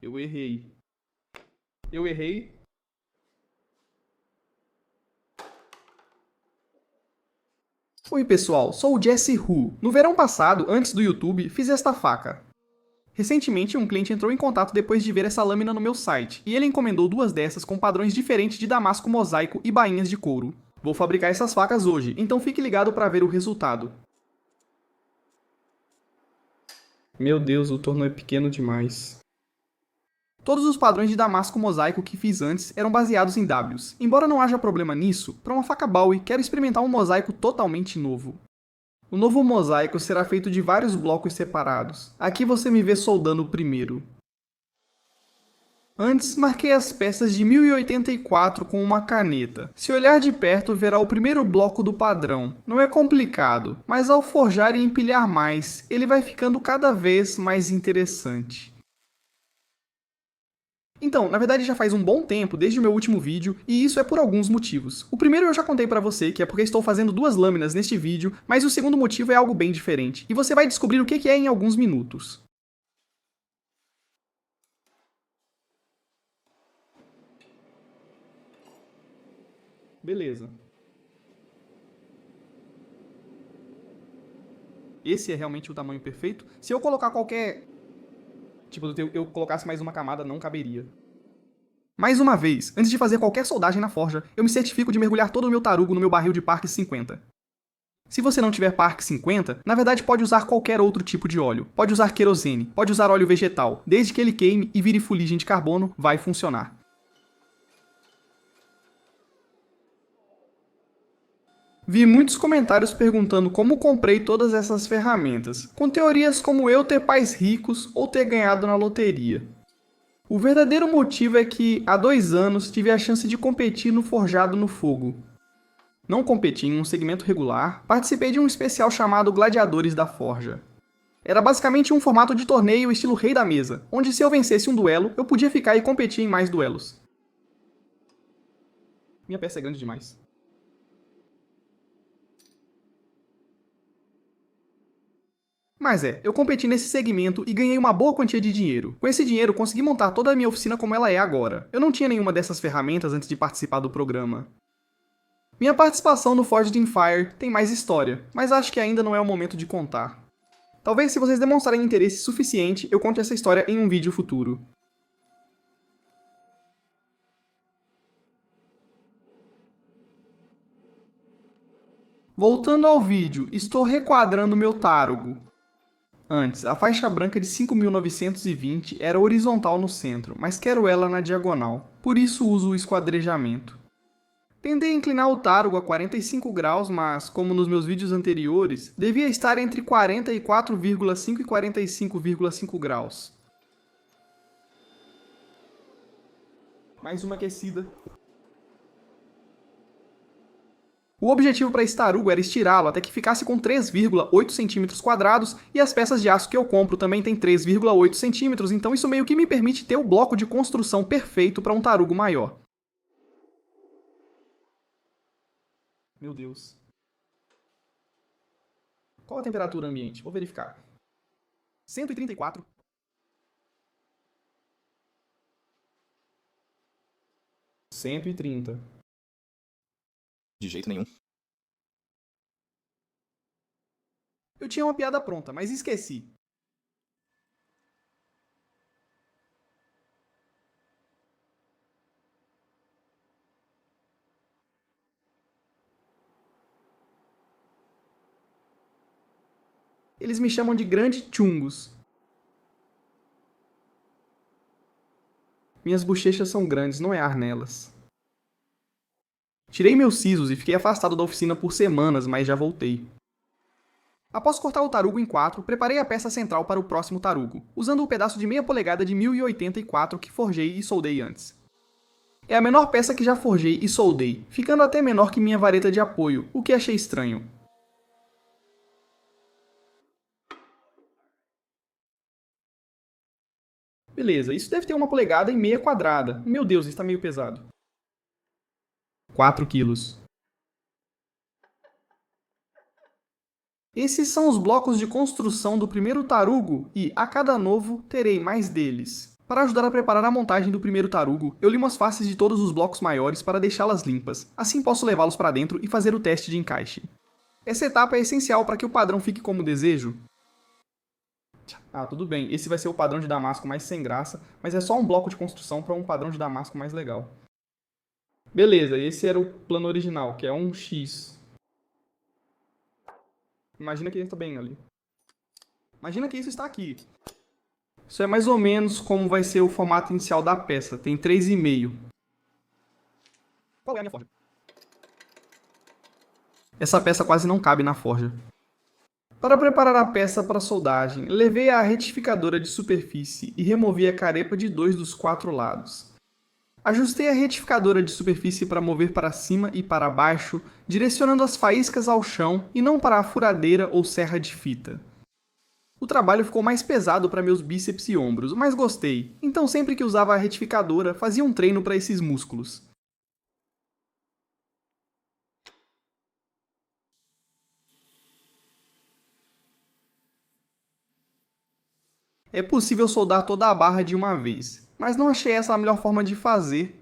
Eu errei. Eu errei. Oi pessoal, sou o Jesse Hu. No verão passado, antes do YouTube, fiz esta faca. Recentemente, um cliente entrou em contato depois de ver essa lâmina no meu site, e ele encomendou duas dessas com padrões diferentes de damasco mosaico e bainhas de couro. Vou fabricar essas facas hoje, então fique ligado para ver o resultado. Meu Deus, o torno é pequeno demais. Todos os padrões de damasco mosaico que fiz antes eram baseados em Ws. Embora não haja problema nisso, para uma faca Bowie quero experimentar um mosaico totalmente novo. O novo mosaico será feito de vários blocos separados. Aqui você me vê soldando o primeiro. Antes, marquei as peças de 1084 com uma caneta. Se olhar de perto, verá o primeiro bloco do padrão. Não é complicado, mas ao forjar e empilhar mais, ele vai ficando cada vez mais interessante. Então, na verdade já faz um bom tempo, desde o meu último vídeo, e isso é por alguns motivos. O primeiro eu já contei pra você, que é porque estou fazendo duas lâminas neste vídeo, mas o segundo motivo é algo bem diferente, e você vai descobrir o que é em alguns minutos. Beleza. Esse é realmente o tamanho perfeito? Se eu colocar qualquer... Tipo, eu colocasse mais uma camada, não caberia. Mais uma vez, antes de fazer qualquer soldagem na forja, eu me certifico de mergulhar todo o meu tarugo no meu barril de Park 50. Se você não tiver Park 50, na verdade pode usar qualquer outro tipo de óleo. Pode usar querosene, pode usar óleo vegetal. Desde que ele queime e vire fuligem de carbono, vai funcionar. Vi muitos comentários perguntando como comprei todas essas ferramentas, com teorias como eu ter pais ricos ou ter ganhado na loteria. O verdadeiro motivo é que, há 2 anos, tive a chance de competir no Forjado no Fogo. Não competi em um segmento regular, participei de um especial chamado Gladiadores da Forja. Era basicamente um formato de torneio estilo Rei da Mesa, onde se eu vencesse um duelo, eu podia ficar e competir em mais duelos. Minha peça é grande demais. Mas eu competi nesse segmento e ganhei uma boa quantia de dinheiro. Com esse dinheiro, consegui montar toda a minha oficina como ela é agora. Eu não tinha nenhuma dessas ferramentas antes de participar do programa. Minha participação no Forged in Fire tem mais história, mas acho que ainda não é o momento de contar. Talvez, se vocês demonstrarem interesse suficiente, eu conte essa história em um vídeo futuro. Voltando ao vídeo, estou requadrando meu tarugo. Antes, a faixa branca de 5.920 era horizontal no centro, mas quero ela na diagonal, por isso uso o esquadrejamento. Tentei inclinar o tarugo a 45 graus, mas, como nos meus vídeos anteriores, devia estar entre 44,5 e 45,5 graus. Mais uma aquecida. O objetivo para esse tarugo era estirá-lo até que ficasse com 3,8 cm² e as peças de aço que eu compro também têm 3,8 cm, então isso meio que me permite ter o bloco de construção perfeito para um tarugo maior. Meu Deus. Qual a temperatura ambiente? Vou verificar. 134. Cento e 130. De jeito nenhum. Eu tinha uma piada pronta, mas esqueci. Eles me chamam de Grande Chungus. Minhas bochechas são grandes, não é ar nelas. Tirei meus sisos e fiquei afastado da oficina por semanas, mas já voltei. Após cortar o tarugo em 4, preparei a peça central para o próximo tarugo, usando o pedaço de meia polegada de 1084 que forjei e soldei antes. É a menor peça que já forjei e soldei, ficando até menor que minha vareta de apoio, o que achei estranho. Beleza, isso deve ter 1,5 polegadas. Meu Deus, está meio pesado. 4 quilos. Esses são os blocos de construção do primeiro tarugo e, a cada novo, terei mais deles. Para ajudar a preparar a montagem do primeiro tarugo, eu limo as faces de todos os blocos maiores para deixá-las limpas, assim posso levá-los para dentro e fazer o teste de encaixe. Essa etapa é essencial para que o padrão fique como desejo. Ah, tudo bem, esse vai ser o padrão de damasco mais sem graça, mas é só um bloco de construção para um padrão de damasco mais legal. Beleza, esse era o plano original, que é um X. Imagina que ele está bem ali. Imagina que isso está aqui. Isso é mais ou menos como vai ser o formato inicial da peça. Tem 3,5. Qual é a minha forja? Essa peça quase não cabe na forja. Para preparar a peça para soldagem, levei a retificadora de superfície e removi a carepa de 2 dos 4 lados. Ajustei a retificadora de superfície para mover para cima e para baixo, direcionando as faíscas ao chão e não para a furadeira ou serra de fita. O trabalho ficou mais pesado para meus bíceps e ombros, mas gostei, então sempre que usava a retificadora, fazia um treino para esses músculos. É possível soldar toda a barra de uma vez, mas não achei essa a melhor forma de fazer.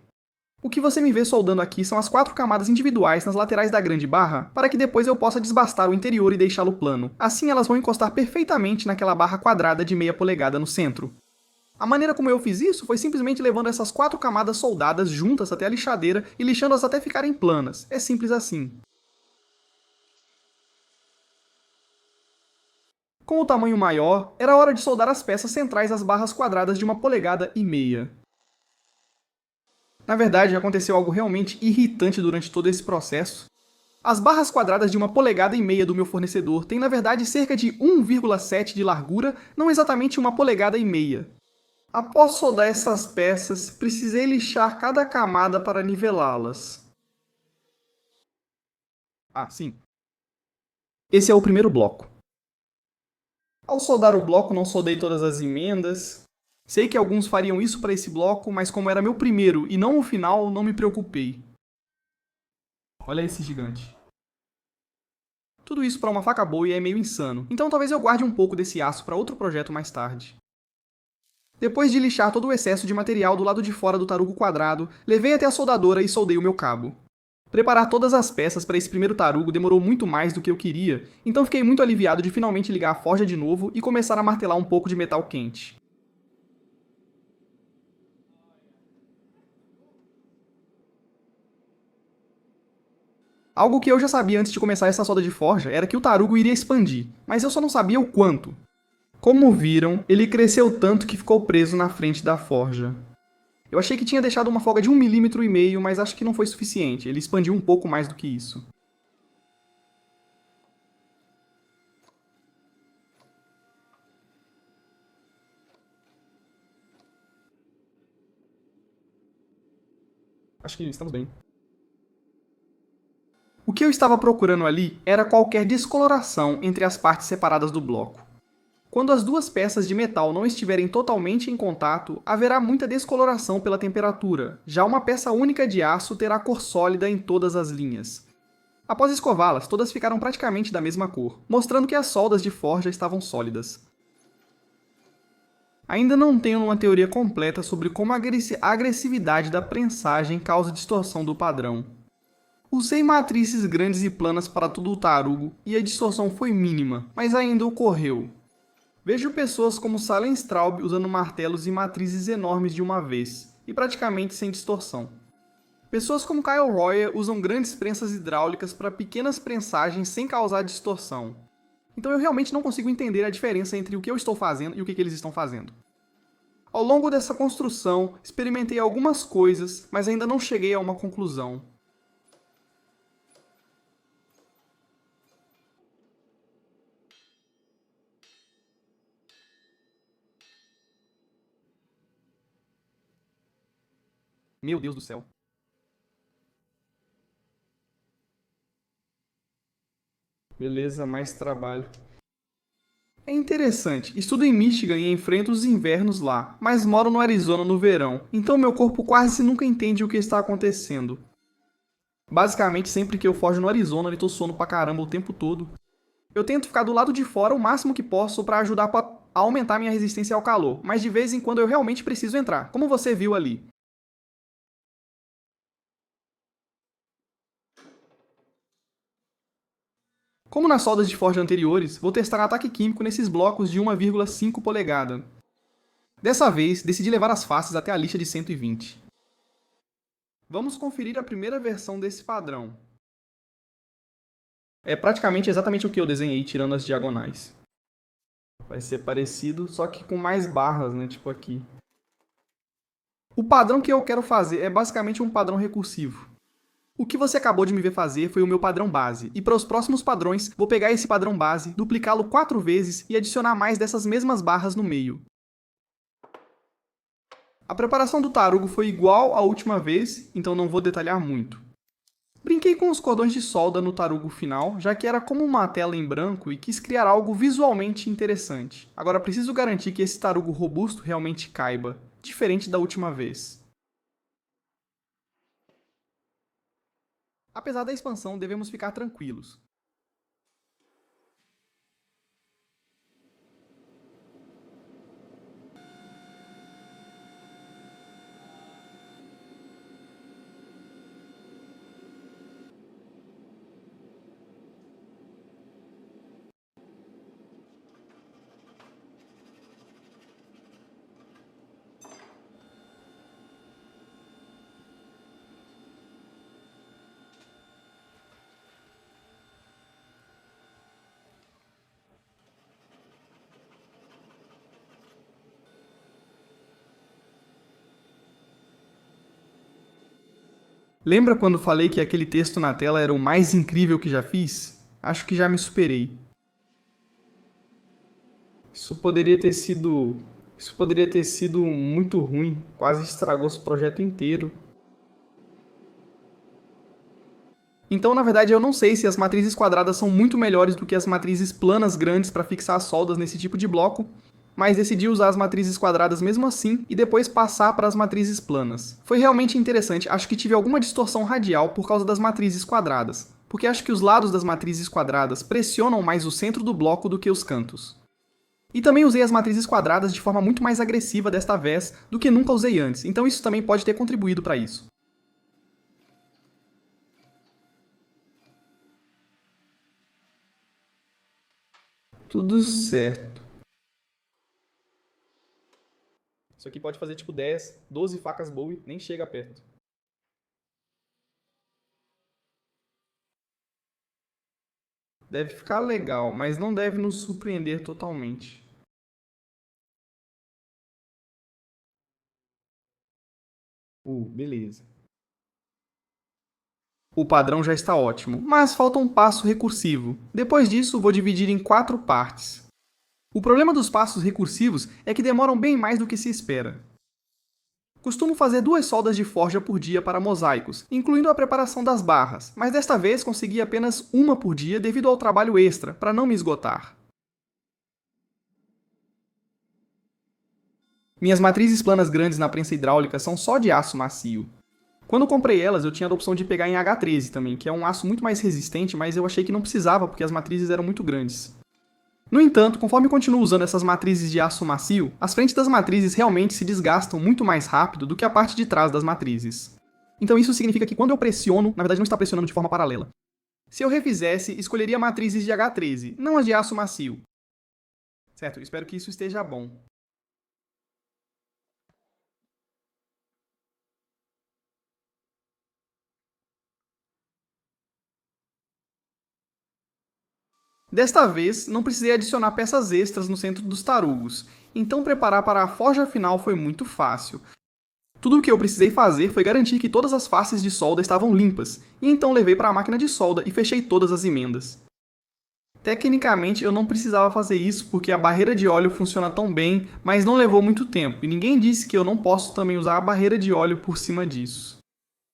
O que você me vê soldando aqui são as 4 camadas individuais nas laterais da grande barra, para que depois eu possa desbastar o interior e deixá-lo plano. Assim elas vão encostar perfeitamente naquela barra quadrada de meia polegada no centro. A maneira como eu fiz isso foi simplesmente levando essas 4 camadas soldadas juntas até a lixadeira e lixando-as até ficarem planas. É simples assim. Com o tamanho maior, era hora de soldar as peças centrais às barras quadradas de 1,5 polegadas. Na verdade, aconteceu algo realmente irritante durante todo esse processo. As barras quadradas de 1,5 polegada do meu fornecedor têm na verdade cerca de 1,7 de largura, não exatamente 1,5 polegada. Após soldar essas peças, precisei lixar cada camada para nivelá-las. Ah, sim. Esse é o primeiro bloco. Ao soldar o bloco, não soldei todas as emendas. Sei que alguns fariam isso para esse bloco, mas como era meu primeiro e não o final, não me preocupei. Olha esse gigante. Tudo isso para uma faca boa é meio insano, então talvez eu guarde um pouco desse aço para outro projeto mais tarde. Depois de lixar todo o excesso de material do lado de fora do tarugo quadrado, levei até a soldadora e soldei o meu cabo. Preparar todas as peças para esse primeiro tarugo demorou muito mais do que eu queria, então fiquei muito aliviado de finalmente ligar a forja de novo e começar a martelar um pouco de metal quente. Algo que eu já sabia antes de começar essa solda de forja era que o tarugo iria expandir, mas eu só não sabia o quanto. Como viram, ele cresceu tanto que ficou preso na frente da forja. Eu achei que tinha deixado uma folga de 1,5 mm, mas acho que não foi suficiente, ele expandiu um pouco mais do que isso. Acho que estamos bem. O que eu estava procurando ali era qualquer descoloração entre as partes separadas do bloco. Quando as duas peças de metal não estiverem totalmente em contato, haverá muita descoloração pela temperatura, já uma peça única de aço terá cor sólida em todas as linhas. Após escová-las, todas ficaram praticamente da mesma cor, mostrando que as soldas de forja estavam sólidas. Ainda não tenho uma teoria completa sobre como a agressividade da prensagem causa distorção do padrão. Usei matrizes grandes e planas para todo o tarugo e a distorção foi mínima, mas ainda ocorreu. Vejo pessoas como Salenstraub usando martelos e matrizes enormes de uma vez, e praticamente sem distorção. Pessoas como Kyle Royer usam grandes prensas hidráulicas para pequenas prensagens sem causar distorção. Então eu realmente não consigo entender a diferença entre o que eu estou fazendo e o que eles estão fazendo. Ao longo dessa construção, experimentei algumas coisas, mas ainda não cheguei a uma conclusão. Meu Deus do céu. Beleza, mais trabalho. É interessante, estudo em Michigan e enfrento os invernos lá, mas moro no Arizona no verão, então meu corpo quase nunca entende o que está acontecendo. Basicamente, sempre que eu forjo no Arizona, eu tô suando pra caramba o tempo todo. Eu tento ficar do lado de fora o máximo que posso pra ajudar a aumentar minha resistência ao calor, mas de vez em quando eu realmente preciso entrar, como você viu ali. Como nas soldas de forja anteriores, vou testar ataque químico nesses blocos de 1,5 polegada. Dessa vez, decidi levar as faces até a lixa de 120. Vamos conferir a primeira versão desse padrão. É praticamente exatamente o que eu desenhei, tirando as diagonais. Vai ser parecido, só que com mais barras, né? Tipo aqui. O padrão que eu quero fazer é basicamente um padrão recursivo. O que você acabou de me ver fazer foi o meu padrão base, e para os próximos padrões, vou pegar esse padrão base, duplicá-lo 4 vezes e adicionar mais dessas mesmas barras no meio. A preparação do tarugo foi igual à última vez, então não vou detalhar muito. Brinquei com os cordões de solda no tarugo final, já que era como uma tela em branco e quis criar algo visualmente interessante. Agora preciso garantir que esse tarugo robusto realmente caiba, diferente da última vez. Apesar da expansão, devemos ficar tranquilos. Lembra quando falei que aquele texto na tela era o mais incrível que já fiz? Acho que já me superei. Isso poderia ter sido muito ruim, quase estragou o projeto inteiro. Então, na verdade, eu não sei se as matrizes quadradas são muito melhores do que as matrizes planas grandes para fixar as soldas nesse tipo de bloco, mas decidi usar as matrizes quadradas mesmo assim e depois passar para as matrizes planas. Foi realmente interessante, acho que tive alguma distorção radial por causa das matrizes quadradas, porque acho que os lados das matrizes quadradas pressionam mais o centro do bloco do que os cantos. E também usei as matrizes quadradas de forma muito mais agressiva desta vez do que nunca usei antes, então isso também pode ter contribuído para isso. Tudo certo. Isso aqui pode fazer tipo 10, 12 facas Bowie, nem chega perto. Deve ficar legal, mas não deve nos surpreender totalmente. Beleza. O padrão já está ótimo, mas falta um passo recursivo. Depois disso, vou dividir em 4 partes. O problema dos passos recursivos é que demoram bem mais do que se espera. Costumo fazer 2 soldas de forja por dia para mosaicos, incluindo a preparação das barras, mas desta vez consegui apenas uma por dia devido ao trabalho extra, para não me esgotar. Minhas matrizes planas grandes na prensa hidráulica são só de aço macio. Quando comprei elas, eu tinha a opção de pegar em H13 também, que é um aço muito mais resistente, mas eu achei que não precisava porque as matrizes eram muito grandes. No entanto, conforme continuo usando essas matrizes de aço macio, as frentes das matrizes realmente se desgastam muito mais rápido do que a parte de trás das matrizes. Então isso significa que quando eu pressiono, na verdade não está pressionando de forma paralela. Se eu refizesse, escolheria matrizes de H13, não as de aço macio. Certo, espero que isso esteja bom. Desta vez, não precisei adicionar peças extras no centro dos tarugos, então preparar para a forja final foi muito fácil. Tudo o que eu precisei fazer foi garantir que todas as faces de solda estavam limpas, e então levei para a máquina de solda e fechei todas as emendas. Tecnicamente eu não precisava fazer isso porque a barreira de óleo funciona tão bem, mas não levou muito tempo, e ninguém disse que eu não posso também usar a barreira de óleo por cima disso.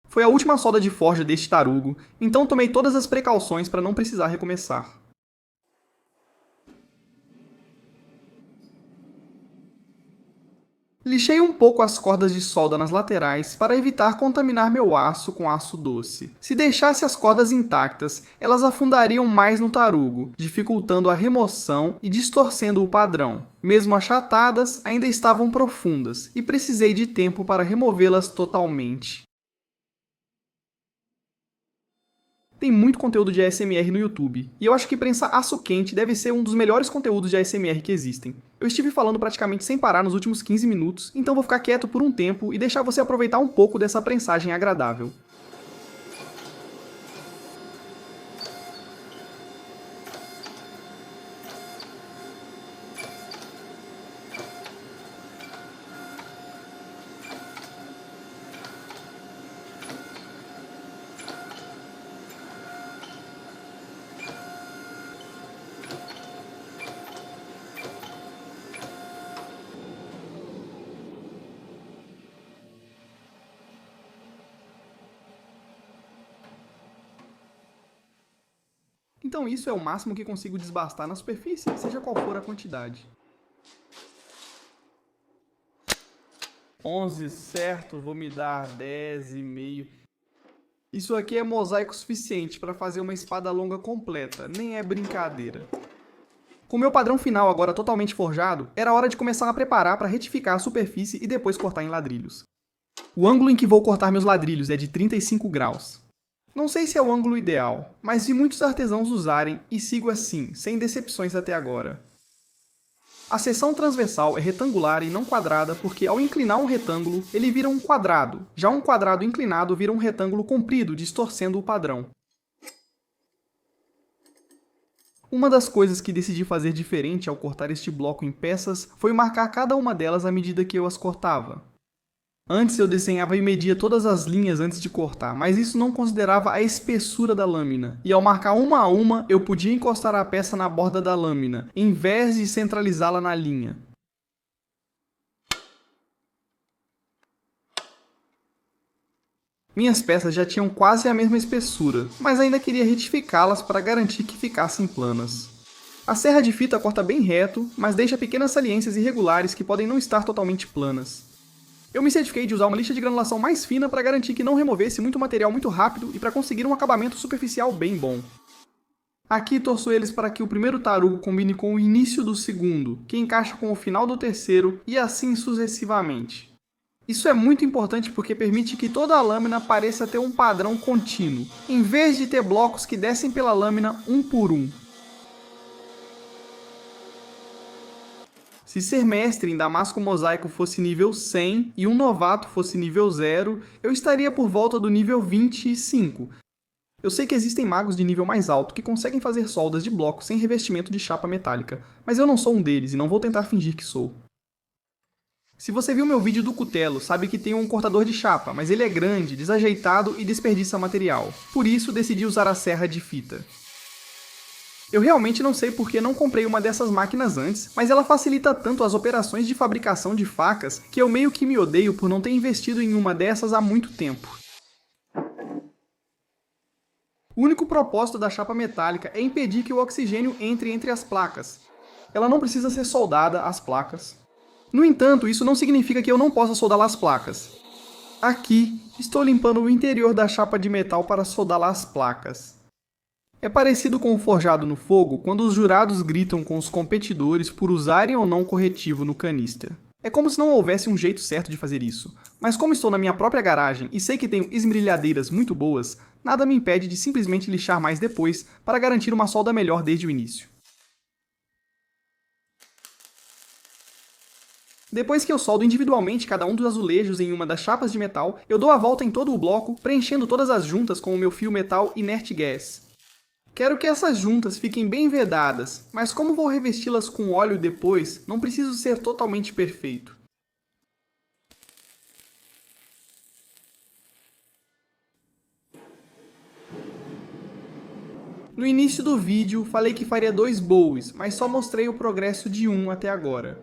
Foi a última solda de forja deste tarugo, então tomei todas as precauções para não precisar recomeçar. Lixei um pouco as cordas de solda nas laterais para evitar contaminar meu aço com aço doce. Se deixasse as cordas intactas, elas afundariam mais no tarugo, dificultando a remoção e distorcendo o padrão. Mesmo achatadas, ainda estavam profundas, e precisei de tempo para removê-las totalmente. Tem muito conteúdo de ASMR no YouTube, e eu acho que prensa aço quente deve ser um dos melhores conteúdos de ASMR que existem. Eu estive falando praticamente sem parar nos últimos 15 minutos, então vou ficar quieto por um tempo e deixar você aproveitar um pouco dessa prensagem agradável. Então isso é o máximo que consigo desbastar na superfície, seja qual for a quantidade. 11, certo, vou me dar 10,5. Isso aqui é mosaico suficiente para fazer uma espada longa completa, nem é brincadeira. Com meu padrão final agora totalmente forjado, era hora de começar a preparar para retificar a superfície e depois cortar em ladrilhos. O ângulo em que vou cortar meus ladrilhos é de 35 graus. Não sei se é o ângulo ideal, mas vi muitos artesãos usarem e sigo assim, sem decepções até agora. A seção transversal é retangular e não quadrada porque ao inclinar um retângulo, ele vira um quadrado. Já um quadrado inclinado vira um retângulo comprido, distorcendo o padrão. Uma das coisas que decidi fazer diferente ao cortar este bloco em peças foi marcar cada uma delas à medida que eu as cortava. Antes eu desenhava e media todas as linhas antes de cortar, mas isso não considerava a espessura da lâmina, e ao marcar uma a uma, eu podia encostar a peça na borda da lâmina, em vez de centralizá-la na linha. Minhas peças já tinham quase a mesma espessura, mas ainda queria retificá-las para garantir que ficassem planas. A serra de fita corta bem reto, mas deixa pequenas saliências irregulares que podem não estar totalmente planas. Eu me certifiquei de usar uma lixa de granulação mais fina para garantir que não removesse muito material muito rápido e para conseguir um acabamento superficial bem bom. Aqui torço eles para que o primeiro tarugo combine com o início do segundo, que encaixa com o final do terceiro e assim sucessivamente. Isso é muito importante porque permite que toda a lâmina pareça ter um padrão contínuo, em vez de ter blocos que descem pela lâmina um por um. Se ser mestre em Damasco Mosaico fosse nível 100 e um novato fosse nível 0, eu estaria por volta do nível 25. Eu sei que existem magos de nível mais alto que conseguem fazer soldas de bloco sem revestimento de chapa metálica, mas eu não sou um deles e não vou tentar fingir que sou. Se você viu meu vídeo do cutelo, sabe que tem um cortador de chapa, mas ele é grande, desajeitado e desperdiça material. Por isso decidi usar a serra de fita. Eu realmente não sei porque não comprei uma dessas máquinas antes, mas ela facilita tanto as operações de fabricação de facas que eu meio que me odeio por não ter investido em uma dessas há muito tempo. O único propósito da chapa metálica é impedir que o oxigênio entre as placas. Ela não precisa ser soldada às placas. No entanto, isso não significa que eu não possa soldar as placas. Aqui, estou limpando o interior da chapa de metal para soldar as placas. É parecido com o forjado no fogo quando os jurados gritam com os competidores por usarem ou não corretivo no canister. É como se não houvesse um jeito certo de fazer isso, mas como estou na minha própria garagem e sei que tenho esmerilhadeiras muito boas, nada me impede de simplesmente lixar mais depois para garantir uma solda melhor desde o início. Depois que eu soldo individualmente cada um dos azulejos em uma das chapas de metal, eu dou a volta em todo o bloco, preenchendo todas as juntas com o meu fio metal Inert Gas. Quero que essas juntas fiquem bem vedadas, mas como vou revesti-las com óleo depois, não preciso ser totalmente perfeito. No início do vídeo, falei que faria 2 bowies, mas só mostrei o progresso de um até agora.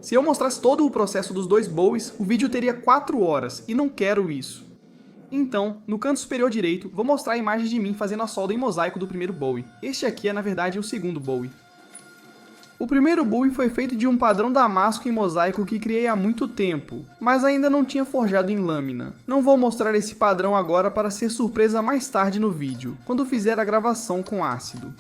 Se eu mostrasse todo o processo dos 2 bowies, o vídeo teria 4 horas, e não quero isso. Então, no canto superior direito, vou mostrar a imagem de mim fazendo a solda em mosaico do primeiro bowie. Este aqui é na verdade o segundo bowie. O primeiro bule foi feito de um padrão damasco em mosaico que criei há muito tempo, mas ainda não tinha forjado em lâmina. Não vou mostrar esse padrão agora para ser surpresa mais tarde no vídeo, quando fizer a gravação com ácido.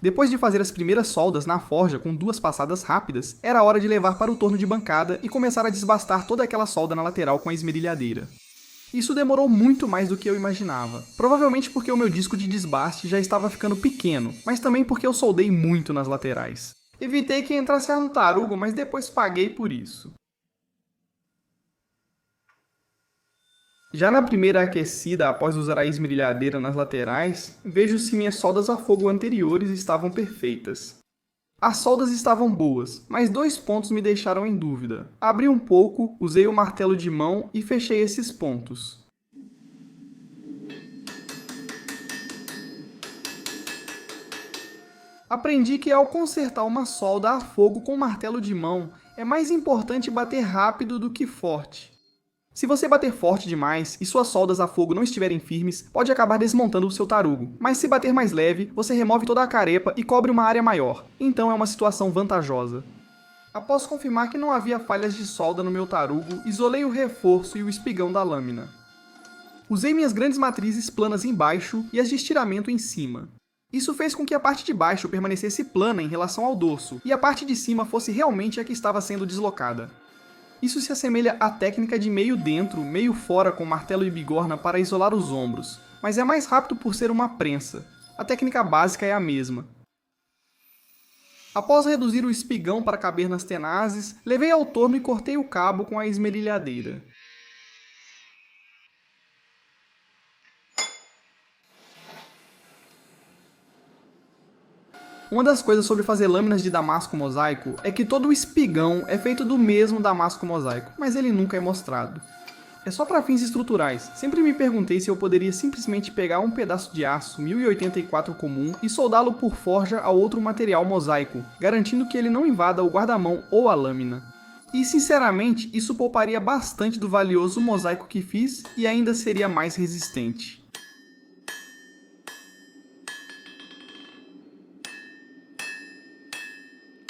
Depois de fazer as primeiras soldas na forja com 2 passadas rápidas, era hora de levar para o torno de bancada e começar a desbastar toda aquela solda na lateral com a esmerilhadeira. Isso demorou muito mais do que eu imaginava, provavelmente porque o meu disco de desbaste já estava ficando pequeno, mas também porque eu soldei muito nas laterais. Evitei que entrasse ar no tarugo, mas depois paguei por isso. Já na primeira aquecida, após usar a esmerilhadeira nas laterais, vejo se minhas soldas a fogo anteriores estavam perfeitas. As soldas estavam boas, mas 2 pontos me deixaram em dúvida. Abri um pouco, usei o martelo de mão e fechei esses pontos. Aprendi que ao consertar uma solda a fogo com martelo de mão, é mais importante bater rápido do que forte. Se você bater forte demais e suas soldas a fogo não estiverem firmes, pode acabar desmontando o seu tarugo, mas se bater mais leve, você remove toda a carepa e cobre uma área maior, então é uma situação vantajosa. Após confirmar que não havia falhas de solda no meu tarugo, isolei o reforço e o espigão da lâmina. Usei minhas grandes matrizes planas embaixo e as de estiramento em cima. Isso fez com que a parte de baixo permanecesse plana em relação ao dorso, e a parte de cima fosse realmente a que estava sendo deslocada. Isso se assemelha à técnica de meio dentro, meio fora com martelo e bigorna para isolar os ombros, mas é mais rápido por ser uma prensa. A técnica básica é a mesma. Após reduzir o espigão para caber nas tenazes, levei ao torno e cortei o cabo com a esmerilhadeira. Uma das coisas sobre fazer lâminas de damasco mosaico é que todo o espigão é feito do mesmo damasco mosaico, mas ele nunca é mostrado. É só para fins estruturais. Sempre me perguntei se eu poderia simplesmente pegar um pedaço de aço 1084 comum e soldá-lo por forja a outro material mosaico, garantindo que ele não invada o guarda-mão ou a lâmina. E sinceramente, isso pouparia bastante do valioso mosaico que fiz e ainda seria mais resistente.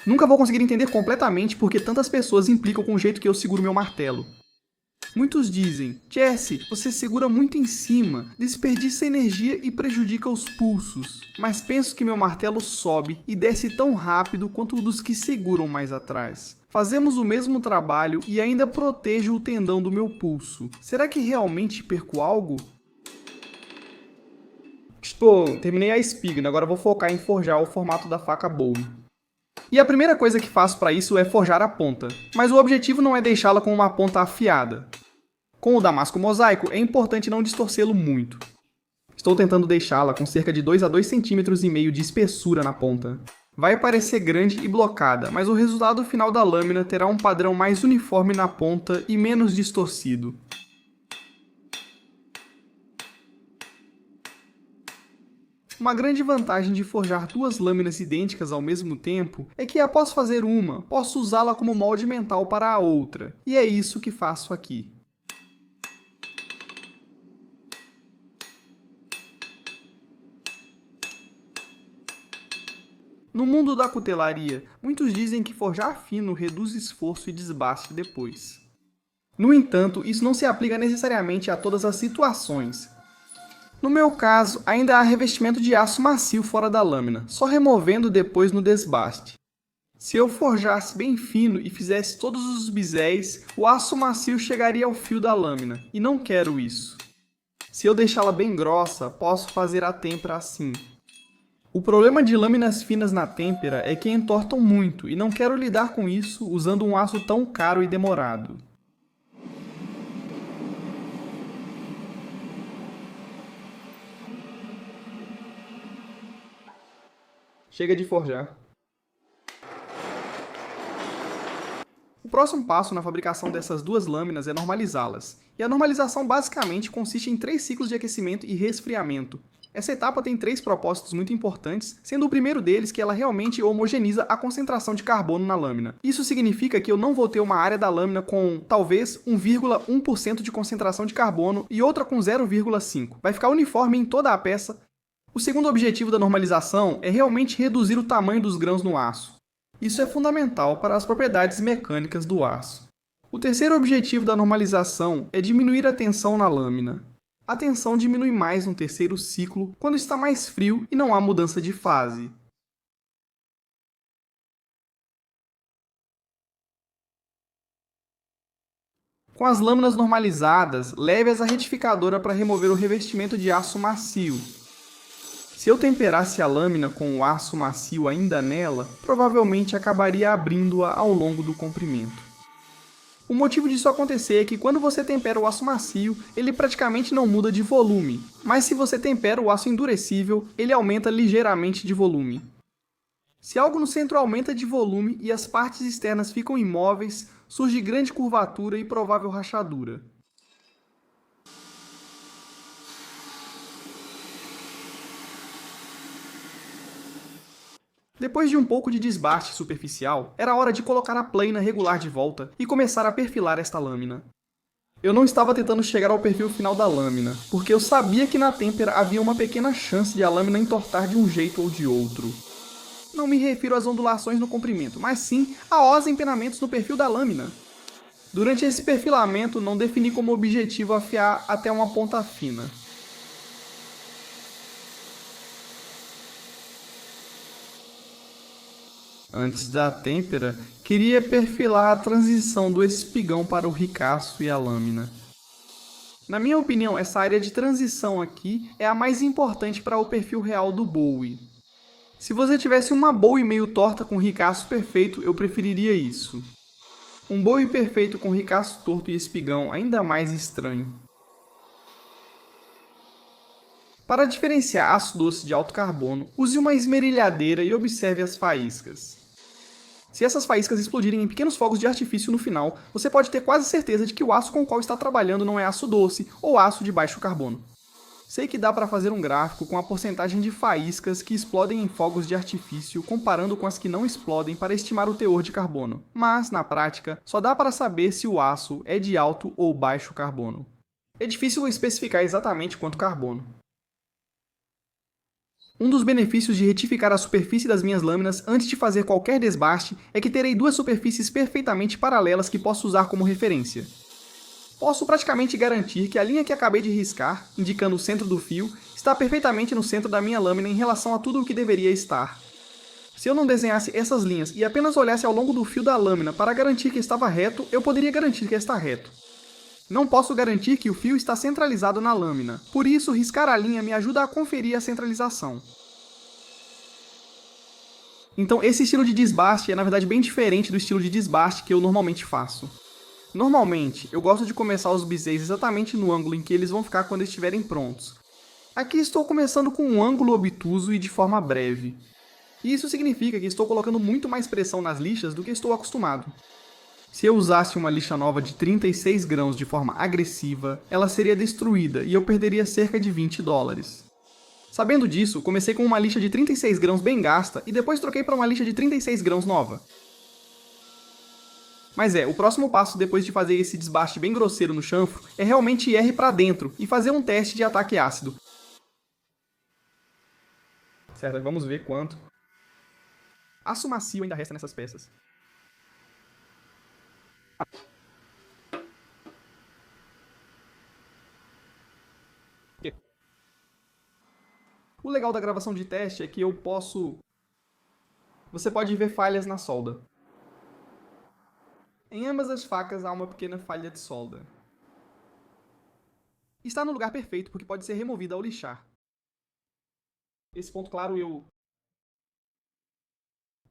Nunca vou conseguir entender completamente porque tantas pessoas implicam com o jeito que eu seguro meu martelo. Muitos dizem, Jesse, você segura muito em cima, desperdiça energia e prejudica os pulsos. Mas penso que meu martelo sobe e desce tão rápido quanto o dos que seguram mais atrás. Fazemos o mesmo trabalho e ainda protejo o tendão do meu pulso. Será que realmente perco algo? Terminei a espiga, agora vou focar em forjar o formato da faca Bowie. E a primeira coisa que faço para isso é forjar a ponta, mas o objetivo não é deixá-la com uma ponta afiada. Com o damasco mosaico, é importante não distorcê-lo muito. Estou tentando deixá-la com cerca de 2 a 2,5 cm de espessura na ponta. Vai parecer grande e blocada, mas o resultado final da lâmina terá um padrão mais uniforme na ponta e menos distorcido. Uma grande vantagem de forjar 2 lâminas idênticas ao mesmo tempo é que após fazer uma, posso usá-la como molde mental para a outra, e é isso que faço aqui. No mundo da cutelaria, muitos dizem que forjar fino reduz esforço e desbaste depois. No entanto, isso não se aplica necessariamente a todas as situações. No meu caso, ainda há revestimento de aço macio fora da lâmina, só removendo depois no desbaste. Se eu forjasse bem fino e fizesse todos os biséis, o aço macio chegaria ao fio da lâmina, e não quero isso. Se eu deixá-la bem grossa, posso fazer a têmpera assim. O problema de lâminas finas na têmpera é que entortam muito, e não quero lidar com isso usando um aço tão caro e demorado. Chega de forjar. O próximo passo na fabricação dessas 2 lâminas é normalizá-las. E a normalização basicamente consiste em 3 ciclos de aquecimento e resfriamento. Essa etapa tem 3 propósitos muito importantes, sendo o primeiro deles que ela realmente homogeniza a concentração de carbono na lâmina. Isso significa que eu não vou ter uma área da lâmina com, talvez, 1,1% de concentração de carbono e outra com 0,5%. Vai ficar uniforme em toda a peça. O segundo objetivo da normalização é realmente reduzir o tamanho dos grãos no aço. Isso é fundamental para as propriedades mecânicas do aço. O terceiro objetivo da normalização é diminuir a tensão na lâmina. A tensão diminui mais no terceiro ciclo quando está mais frio e não há mudança de fase. Com as lâminas normalizadas, leve-as à retificadora para remover o revestimento de aço macio. Se eu temperasse a lâmina com o aço macio ainda nela, provavelmente acabaria abrindo-a ao longo do comprimento. O motivo disso acontecer é que quando você tempera o aço macio, ele praticamente não muda de volume, mas se você tempera o aço endurecível, ele aumenta ligeiramente de volume. Se algo no centro aumenta de volume e as partes externas ficam imóveis, surge grande curvatura e provável rachadura. Depois de um pouco de desbaste superficial, era hora de colocar a plana regular de volta e começar a perfilar esta lâmina. Eu não estava tentando chegar ao perfil final da lâmina, porque eu sabia que na têmpera havia uma pequena chance de a lâmina entortar de um jeito ou de outro. Não me refiro às ondulações no comprimento, mas sim aos empenamentos no perfil da lâmina. Durante esse perfilamento, não defini como objetivo afiar até uma ponta fina. Antes da têmpera, queria perfilar a transição do espigão para o ricaço e a lâmina. Na minha opinião, essa área de transição aqui é a mais importante para o perfil real do Bowie. Se você tivesse uma Bowie meio torta com ricaço perfeito, eu preferiria isso. Um Bowie perfeito com ricaço torto e espigão ainda mais estranho. Para diferenciar aço doce de alto carbono, use uma esmerilhadeira e observe as faíscas. Se essas faíscas explodirem em pequenos fogos de artifício no final, você pode ter quase certeza de que o aço com o qual está trabalhando não é aço doce ou aço de baixo carbono. Sei que dá para fazer um gráfico com a porcentagem de faíscas que explodem em fogos de artifício comparando com as que não explodem para estimar o teor de carbono, mas, na prática, só dá para saber se o aço é de alto ou baixo carbono. É difícil especificar exatamente quanto carbono. Um dos benefícios de retificar a superfície das minhas lâminas antes de fazer qualquer desbaste é que terei duas superfícies perfeitamente paralelas que posso usar como referência. Posso praticamente garantir que a linha que acabei de riscar, indicando o centro do fio, está perfeitamente no centro da minha lâmina em relação a tudo o que deveria estar. Se eu não desenhasse essas linhas e apenas olhasse ao longo do fio da lâmina para garantir que estava reto, eu poderia garantir que está reto. Não posso garantir que o fio está centralizado na lâmina, por isso riscar a linha me ajuda a conferir a centralização. Então esse estilo de desbaste é na verdade bem diferente do estilo de desbaste que eu normalmente faço. Normalmente, eu gosto de começar os bisês exatamente no ângulo em que eles vão ficar quando estiverem prontos. Aqui estou começando com um ângulo obtuso e de forma breve. E isso significa que estou colocando muito mais pressão nas lixas do que estou acostumado. Se eu usasse uma lixa nova de 36 grãos de forma agressiva, ela seria destruída e eu perderia cerca de $20. Sabendo disso, comecei com uma lixa de 36 grãos bem gasta e depois troquei para uma lixa de 36 grãos nova. Mas o próximo passo depois de fazer esse desbaste bem grosseiro no chanfro é realmente ir para dentro e fazer um teste de ataque ácido. Certo, vamos ver quanto. Aço macio ainda resta nessas peças. O legal da gravação de teste é que eu posso... Você pode ver falhas na solda. Em ambas as facas há uma pequena falha de solda. Está no lugar perfeito porque pode ser removida ao lixar. Esse ponto claro eu...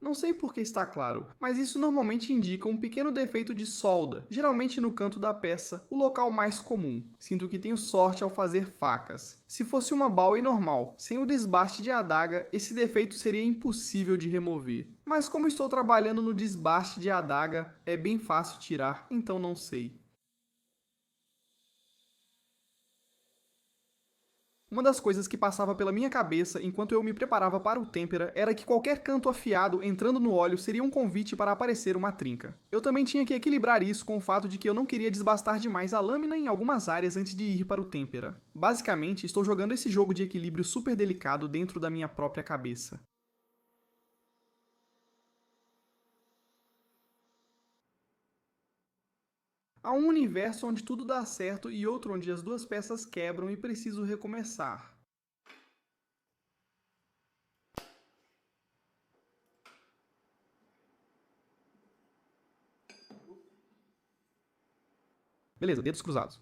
Não sei por que está claro, mas isso normalmente indica um pequeno defeito de solda, geralmente no canto da peça, o local mais comum. Sinto que tenho sorte ao fazer facas. Se fosse uma Bowie normal, sem o desbaste de adaga, esse defeito seria impossível de remover. Mas como estou trabalhando no desbaste de adaga, é bem fácil tirar, então não sei. Uma das coisas que passava pela minha cabeça enquanto eu me preparava para o têmpera era que qualquer canto afiado entrando no óleo seria um convite para aparecer uma trinca. Eu também tinha que equilibrar isso com o fato de que eu não queria desbastar demais a lâmina em algumas áreas antes de ir para o têmpera. Basicamente, estou jogando esse jogo de equilíbrio super delicado dentro da minha própria cabeça. Há um universo onde tudo dá certo e outro onde as duas peças quebram e preciso recomeçar. Beleza, dedos cruzados.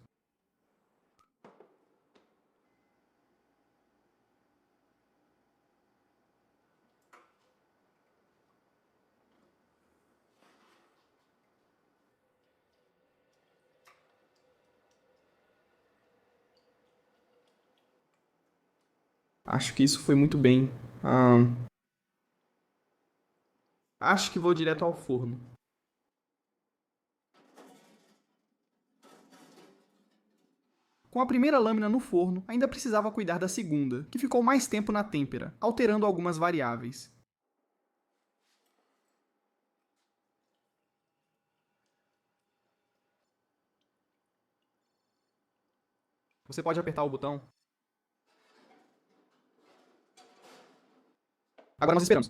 Acho que isso foi muito bem. Acho que vou direto ao forno. Com a primeira lâmina no forno, ainda precisava cuidar da segunda, que ficou mais tempo na têmpera, alterando algumas variáveis. Você pode apertar o botão. Agora nós esperamos.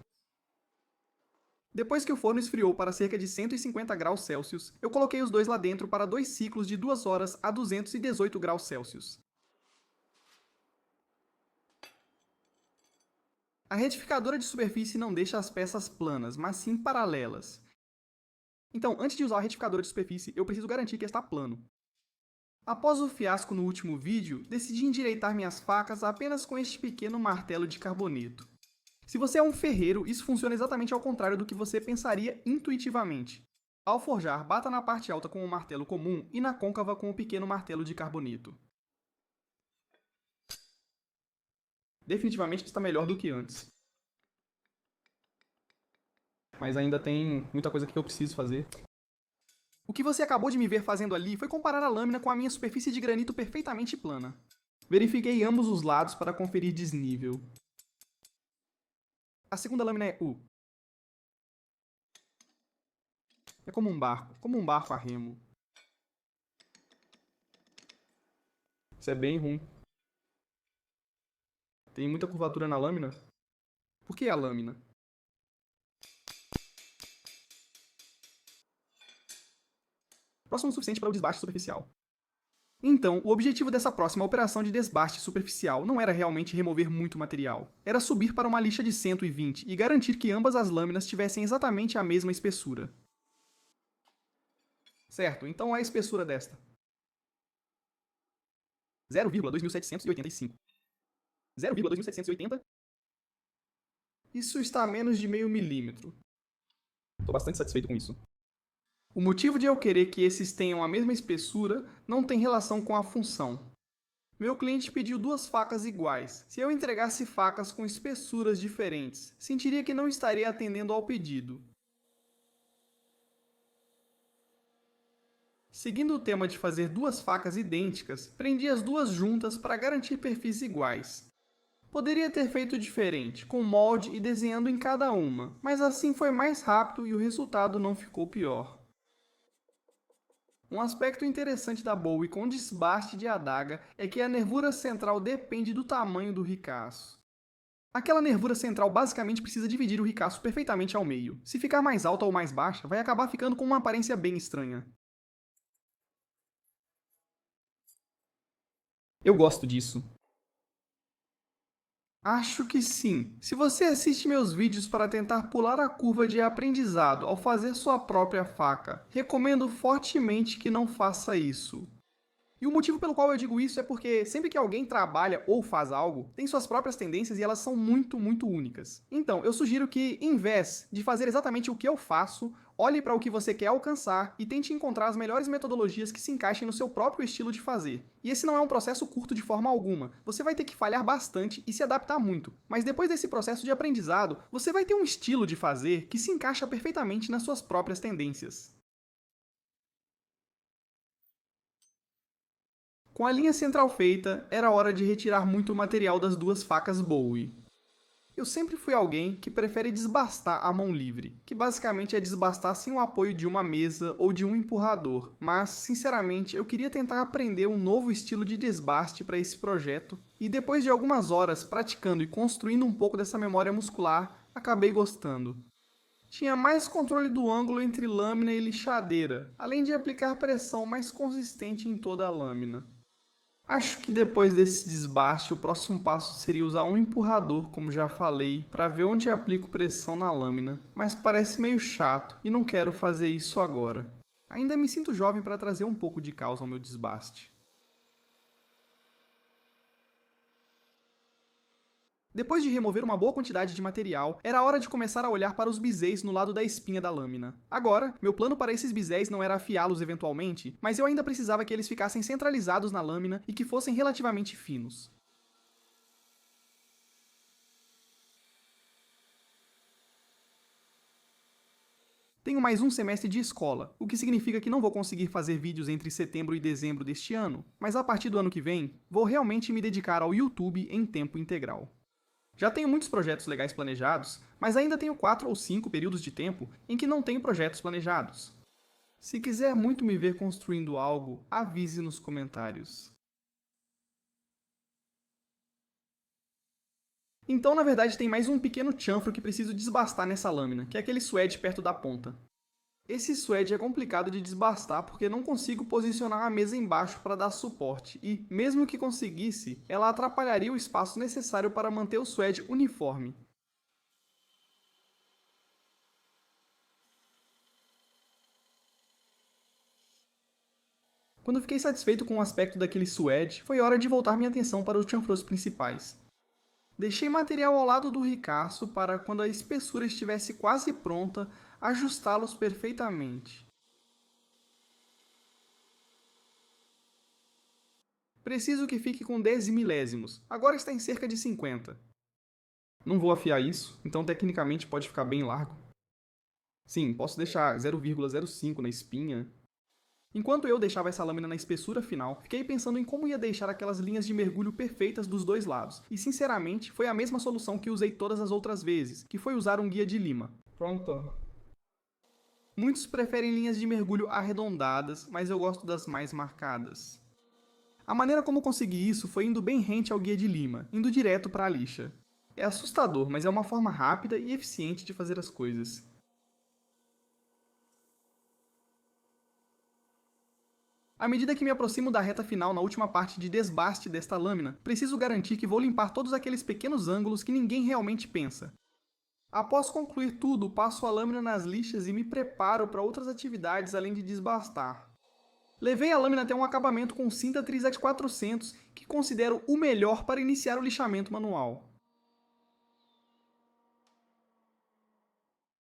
Depois que o forno esfriou para cerca de 150 graus Celsius, eu coloquei os dois lá dentro para 2 ciclos de 2 horas a 218 graus Celsius. A retificadora de superfície não deixa as peças planas, mas sim paralelas. Então, antes de usar a retificadora de superfície, eu preciso garantir que está plano. Após o fiasco no último vídeo, decidi endireitar minhas facas apenas com este pequeno martelo de carboneto. Se você é um ferreiro, isso funciona exatamente ao contrário do que você pensaria intuitivamente. Ao forjar, bata na parte alta com o martelo comum e na côncava com o pequeno martelo de carboneto. Definitivamente está melhor do que antes. Mas ainda tem muita coisa que eu preciso fazer. O que você acabou de me ver fazendo ali foi comparar a lâmina com a minha superfície de granito perfeitamente plana. Verifiquei ambos os lados para conferir desnível. A segunda lâmina é U. É como um barco a remo. Isso é bem ruim. Tem muita curvatura na lâmina. Por que a lâmina? Próximo o suficiente para o desbaste superficial. Então, o objetivo dessa próxima operação de desbaste superficial não era realmente remover muito material. Era subir para uma lixa de 120 e garantir que ambas as lâminas tivessem exatamente a mesma espessura. Certo, então a espessura desta. 0,2785. 0,2780. Isso está a menos de meio milímetro. Estou bastante satisfeito com isso. O motivo de eu querer que esses tenham a mesma espessura não tem relação com a função. Meu cliente pediu 2 facas iguais. Se eu entregasse facas com espessuras diferentes, sentiria que não estaria atendendo ao pedido. Seguindo o tema de fazer 2 facas idênticas, prendi as duas juntas para garantir perfis iguais. Poderia ter feito diferente, com molde e desenhando em cada uma, mas assim foi mais rápido e o resultado não ficou pior. Um aspecto interessante da Bowie com desbaste de adaga é que a nervura central depende do tamanho do ricaço. Aquela nervura central basicamente precisa dividir o ricaço perfeitamente ao meio. Se ficar mais alta ou mais baixa, vai acabar ficando com uma aparência bem estranha. Eu gosto disso. Acho que sim. Se você assiste meus vídeos para tentar pular a curva de aprendizado ao fazer sua própria faca, recomendo fortemente que não faça isso. E o motivo pelo qual eu digo isso é porque sempre que alguém trabalha ou faz algo, tem suas próprias tendências e elas são muito únicas. Então, eu sugiro que, em vez de fazer exatamente o que eu faço, olhe para o que você quer alcançar e tente encontrar as melhores metodologias que se encaixem no seu próprio estilo de fazer. E esse não é um processo curto de forma alguma. Você vai ter que falhar bastante e se adaptar muito. Mas depois desse processo de aprendizado, você vai ter um estilo de fazer que se encaixa perfeitamente nas suas próprias tendências. Com a linha central feita, era hora de retirar muito material das duas facas Bowie. Eu sempre fui alguém que prefere desbastar a mão livre, que basicamente é desbastar sem o apoio de uma mesa ou de um empurrador, mas, sinceramente, eu queria tentar aprender um novo estilo de desbaste para esse projeto, e depois de algumas horas praticando e construindo um pouco dessa memória muscular, acabei gostando. Tinha mais controle do ângulo entre lâmina e lixadeira, além de aplicar pressão mais consistente em toda a lâmina. Acho que depois desse desbaste, o próximo passo seria usar um empurrador, como já falei, para ver onde aplico pressão na lâmina, mas parece meio chato e não quero fazer isso agora. Ainda me sinto jovem para trazer um pouco de caos ao meu desbaste. Depois de remover uma boa quantidade de material, era hora de começar a olhar para os biséis no lado da espinha da lâmina. Agora, meu plano para esses biséis não era afiá-los eventualmente, mas eu ainda precisava que eles ficassem centralizados na lâmina e que fossem relativamente finos. Tenho mais um semestre de escola, o que significa que não vou conseguir fazer vídeos entre setembro e dezembro deste ano, mas a partir do ano que vem, vou realmente me dedicar ao YouTube em tempo integral. Já tenho muitos projetos legais planejados, mas ainda tenho 4 ou 5 períodos de tempo em que não tenho projetos planejados. Se quiser muito me ver construindo algo, avise nos comentários. Então, na verdade, tem mais um pequeno chanfro que preciso desbastar nessa lâmina, que é aquele suede perto da ponta. Esse suede é complicado de desbastar porque não consigo posicionar a mesa embaixo para dar suporte e, mesmo que conseguisse, ela atrapalharia o espaço necessário para manter o suede uniforme. Quando fiquei satisfeito com o aspecto daquele suede, foi hora de voltar minha atenção para os chanfros principais. Deixei material ao lado do ricaço para, quando a espessura estivesse quase pronta, ajustá-los perfeitamente. Preciso que fique com 10 milésimos, agora está em cerca de 50. Não vou afiar isso, então tecnicamente pode ficar bem largo. Sim, posso deixar 0,05 na espinha. Enquanto eu deixava essa lâmina na espessura final, fiquei pensando em como ia deixar aquelas linhas de mergulho perfeitas dos dois lados, e sinceramente foi a mesma solução que usei todas as outras vezes, que foi usar um guia de lima. Pronto. Muitos preferem linhas de mergulho arredondadas, mas eu gosto das mais marcadas. A maneira como consegui isso foi indo bem rente ao guia de lima, indo direto para a lixa. É assustador, mas é uma forma rápida e eficiente de fazer as coisas. À medida que me aproximo da reta final na última parte de desbaste desta lâmina, preciso garantir que vou limpar todos aqueles pequenos ângulos que ninguém realmente pensa. Após concluir tudo, passo a lâmina nas lixas e me preparo para outras atividades além de desbastar. Levei a lâmina até um acabamento com cinta Trizax 400, que considero o melhor para iniciar o lixamento manual.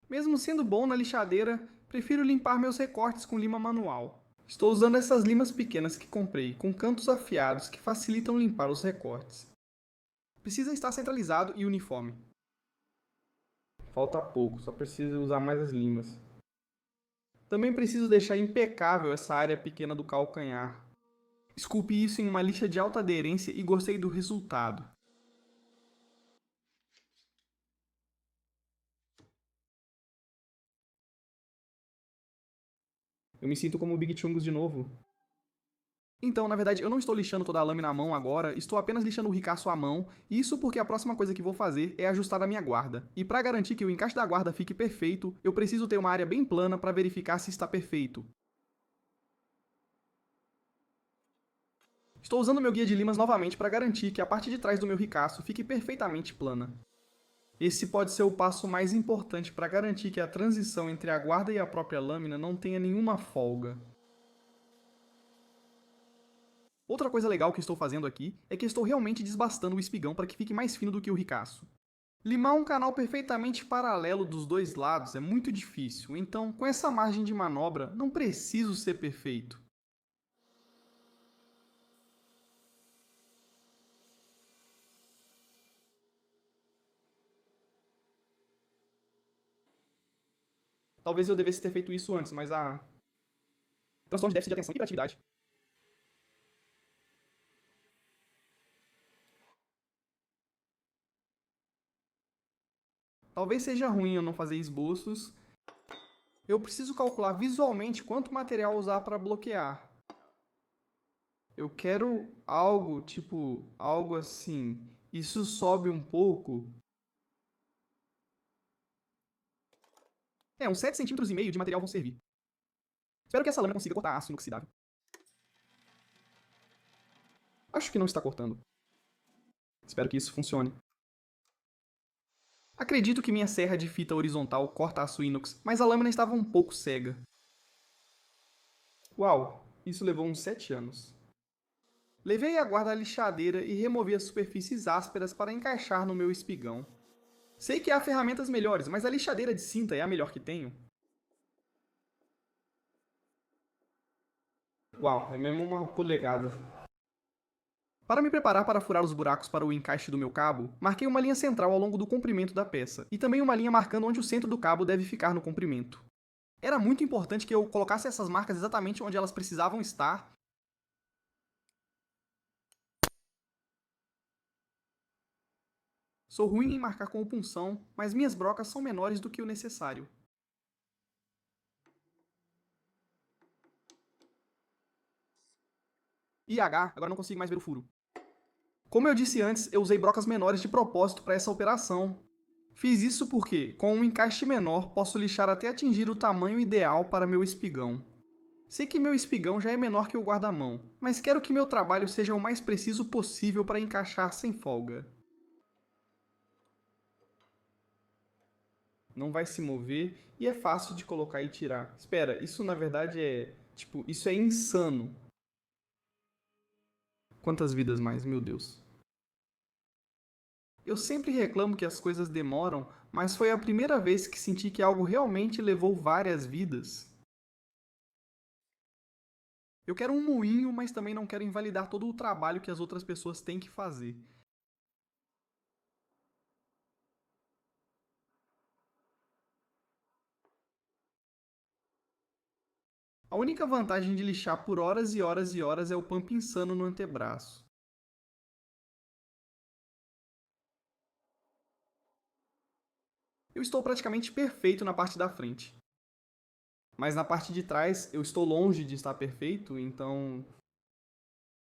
Mesmo sendo bom na lixadeira, prefiro limpar meus recortes com lima manual. Estou usando essas limas pequenas que comprei, com cantos afiados que facilitam limpar os recortes. Precisa estar centralizado e uniforme. Falta pouco, só preciso usar mais as limas. Também preciso deixar impecável essa área pequena do calcanhar. Esculpi isso em uma lixa de alta aderência e gostei do resultado. Eu me sinto como o Big Chungus de novo. Então, na verdade, eu não estou lixando toda a lâmina à mão agora, estou apenas lixando o ricaço à mão, isso porque a próxima coisa que vou fazer é ajustar a minha guarda. E para garantir que o encaixe da guarda fique perfeito, eu preciso ter uma área bem plana para verificar se está perfeito. Estou usando meu guia de limas novamente para garantir que a parte de trás do meu ricaço fique perfeitamente plana. Esse pode ser o passo mais importante para garantir que a transição entre a guarda e a própria lâmina não tenha nenhuma folga. Outra coisa legal que estou fazendo aqui é que estou realmente desbastando o espigão para que fique mais fino do que o ricaço. Limar um canal perfeitamente paralelo dos dois lados é muito difícil, então com essa margem de manobra não preciso ser perfeito. Talvez eu devesse ter feito isso antes, mas transtorno de déficit de atenção e hiperatividade Talvez seja ruim eu não fazer esboços. Eu preciso calcular visualmente quanto material usar para bloquear. Eu quero algo, tipo, algo assim. Isso sobe um pouco. Uns 7,5 centímetros de material vão servir. Espero que essa lâmina consiga cortar aço inoxidável. Acho que não está cortando. Espero que isso funcione. Acredito que minha serra de fita horizontal corta aço inox, mas a lâmina estava um pouco cega. Uau, isso levou uns 7 anos. Levei a guarda à lixadeira e removi as superfícies ásperas para encaixar no meu espigão. Sei que há ferramentas melhores, mas a lixadeira de cinta é a melhor que tenho. Uau, é mesmo uma polegada. Para me preparar para furar os buracos para o encaixe do meu cabo, marquei uma linha central ao longo do comprimento da peça, e também uma linha marcando onde o centro do cabo deve ficar no comprimento. Era muito importante que eu colocasse essas marcas exatamente onde elas precisavam estar. Sou ruim em marcar com punção, mas minhas brocas são menores do que o necessário. IH, agora não consigo mais ver o furo. Como eu disse antes, eu usei brocas menores de propósito para essa operação. Fiz isso porque, com um encaixe menor, posso lixar até atingir o tamanho ideal para meu espigão. Sei que meu espigão já é menor que o guarda-mão, mas quero que meu trabalho seja o mais preciso possível para encaixar sem folga. Não vai se mover e é fácil de colocar e tirar. Espera, isso na verdade é... isso é insano. Quantas vidas mais, meu Deus. Eu sempre reclamo que as coisas demoram, mas foi a primeira vez que senti que algo realmente levou várias vidas. Eu quero um moinho, mas também não quero invalidar todo o trabalho que as outras pessoas têm que fazer. A única vantagem de lixar por horas e horas e horas é o pump insano no antebraço. Eu estou praticamente perfeito na parte da frente. Mas na parte de trás eu estou longe de estar perfeito, então...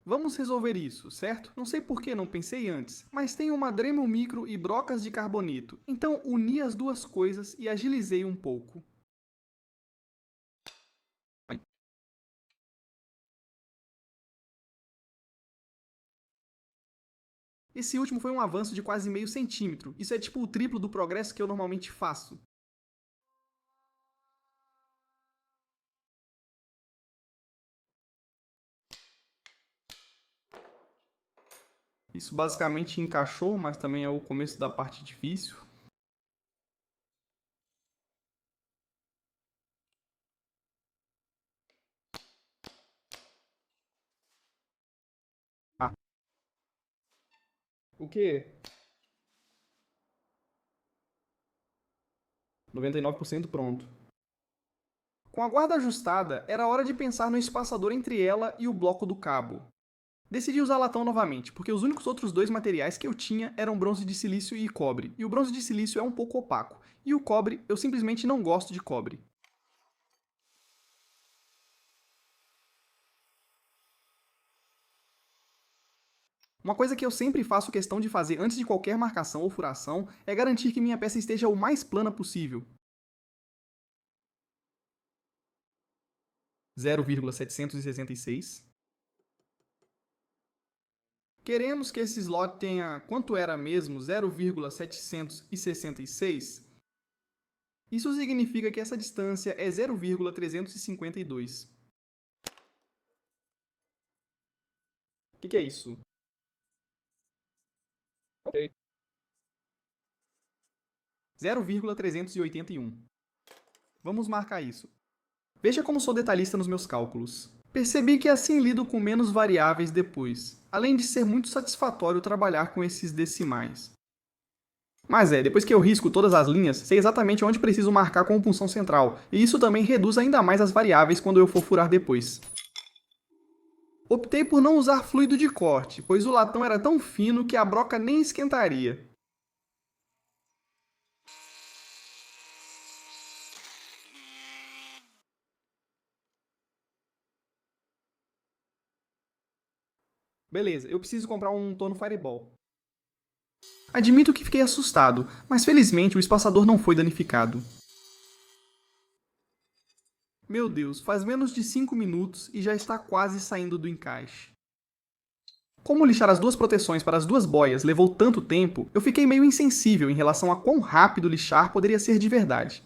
Vamos resolver isso, certo? Não sei por que não pensei antes, mas tenho uma Dremel Micro e brocas de carboneto, então uni as duas coisas e agilizei um pouco. Esse último foi um avanço de quase meio centímetro, isso é tipo o triplo do progresso que eu normalmente faço. Isso basicamente encaixou, mas também é o começo da parte difícil. Ah. O quê? 99% pronto. Com a guarda ajustada, era hora de pensar no espaçador entre ela e o bloco do cabo. Decidi usar latão novamente, porque os únicos outros dois materiais que eu tinha eram bronze de silício e cobre, e o bronze de silício é um pouco opaco, e o cobre, eu simplesmente não gosto de cobre. Uma coisa que eu sempre faço questão de fazer antes de qualquer marcação ou furação é garantir que minha peça esteja o mais plana possível. 0,766. Queremos que esse slot tenha, quanto era mesmo, 0,766? Isso significa que essa distância é 0,352. O que é isso? Ok. 0,381. Vamos marcar isso. Veja como sou detalhista nos meus cálculos. Percebi que assim lido com menos variáveis depois, além de ser muito satisfatório trabalhar com esses decimais. Mas depois que eu risco todas as linhas, sei exatamente onde preciso marcar com punção central, e isso também reduz ainda mais as variáveis quando eu for furar depois. Optei por não usar fluido de corte, pois o latão era tão fino que a broca nem esquentaria. Beleza, eu preciso comprar um torno Fireball. Admito que fiquei assustado, mas felizmente o espaçador não foi danificado. Meu Deus, faz menos de 5 minutos e já está quase saindo do encaixe. Como lixar as duas proteções para as duas boias levou tanto tempo, eu fiquei meio insensível em relação a quão rápido lixar poderia ser de verdade.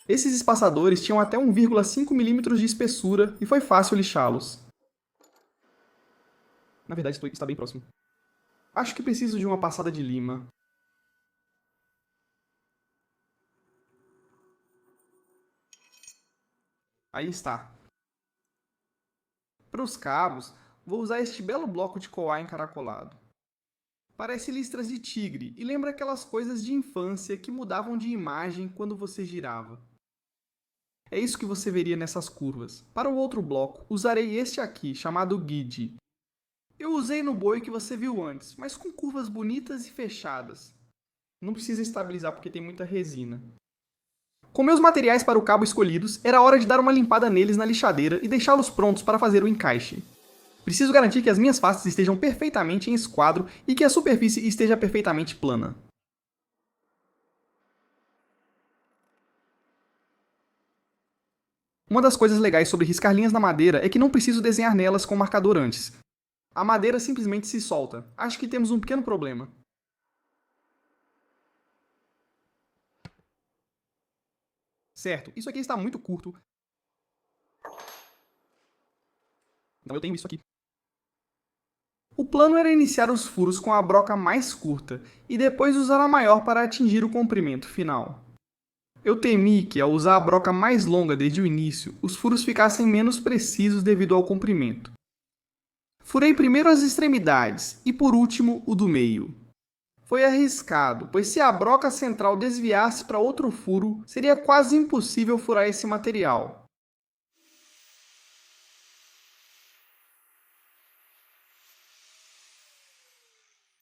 Esses espaçadores tinham até 1,5 mm de espessura e foi fácil lixá-los. Na verdade, está bem próximo. Acho que preciso de uma passada de lima. Aí está. Para os cabos, vou usar este belo bloco de coar encaracolado. Parece listras de tigre e lembra aquelas coisas de infância que mudavam de imagem quando você girava. É isso que você veria nessas curvas. Para o outro bloco, usarei este aqui, chamado guide. Eu usei no boi que você viu antes, mas com curvas bonitas e fechadas. Não precisa estabilizar porque tem muita resina. Com meus materiais para o cabo escolhidos, era hora de dar uma limpada neles na lixadeira e deixá-los prontos para fazer o encaixe. Preciso garantir que as minhas faces estejam perfeitamente em esquadro e que a superfície esteja perfeitamente plana. Uma das coisas legais sobre riscar linhas na madeira é que não preciso desenhar nelas com marcador antes. A madeira simplesmente se solta. Acho que temos um pequeno problema. Certo, isso aqui está muito curto. Então eu tenho isso aqui. O plano era iniciar os furos com a broca mais curta e depois usar a maior para atingir o comprimento final. Eu temi que, ao usar a broca mais longa desde o início, os furos ficassem menos precisos devido ao comprimento. Furei primeiro as extremidades e, por último, o do meio. Foi arriscado, pois se a broca central desviasse para outro furo, seria quase impossível furar esse material.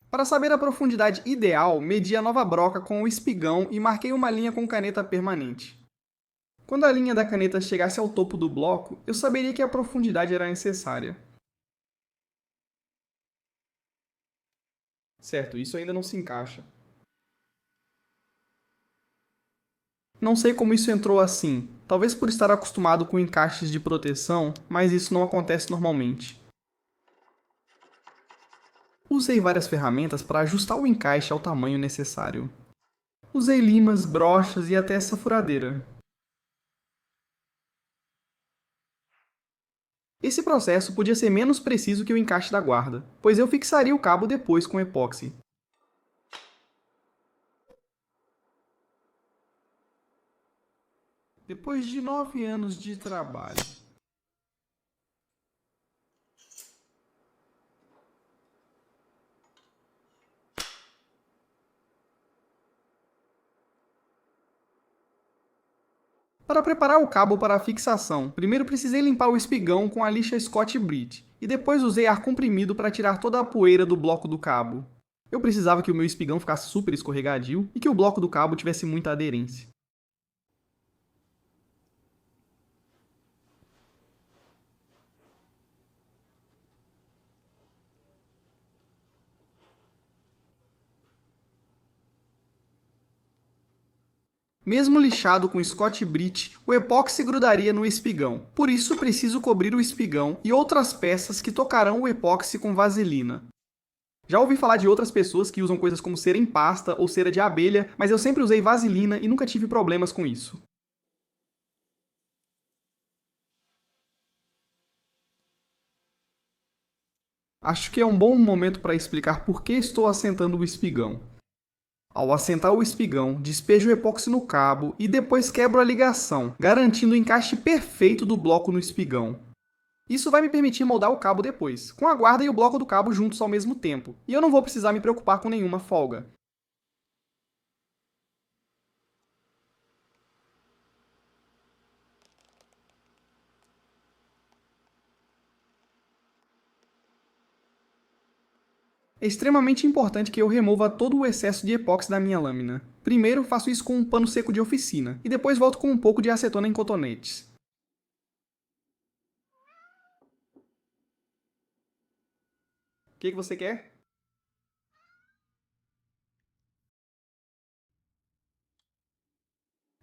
Para saber a profundidade ideal, medi a nova broca com o espigão e marquei uma linha com caneta permanente. Quando a linha da caneta chegasse ao topo do bloco, eu saberia que a profundidade era necessária. Certo, isso ainda não se encaixa. Não sei como isso entrou assim, talvez por estar acostumado com encaixes de proteção, mas isso não acontece normalmente. Usei várias ferramentas para ajustar o encaixe ao tamanho necessário. Usei limas, brochas e até essa furadeira. Esse processo podia ser menos preciso que o encaixe da guarda, pois eu fixaria o cabo depois com epóxi. Depois de 9 anos de trabalho. Para preparar o cabo para a fixação, primeiro precisei limpar o espigão com a lixa Scotch-Brite, e depois usei ar comprimido para tirar toda a poeira do bloco do cabo. Eu precisava que o meu espigão ficasse super escorregadio e que o bloco do cabo tivesse muita aderência. Mesmo lixado com Scotch-Brite, o epóxi grudaria no espigão. Por isso preciso cobrir o espigão e outras peças que tocarão o epóxi com vaselina. Já ouvi falar de outras pessoas que usam coisas como cera em pasta ou cera de abelha, mas eu sempre usei vaselina e nunca tive problemas com isso. Acho que é um bom momento para explicar por que estou assentando o espigão. Ao assentar o espigão, despejo o epóxi no cabo e depois quebro a ligação, garantindo o encaixe perfeito do bloco no espigão. Isso vai me permitir moldar o cabo depois, com a guarda e o bloco do cabo juntos ao mesmo tempo, e eu não vou precisar me preocupar com nenhuma folga. É extremamente importante que eu remova todo o excesso de epóxi da minha lâmina. Primeiro faço isso com um pano seco de oficina, e depois volto com um pouco de acetona em cotonetes. que você quer?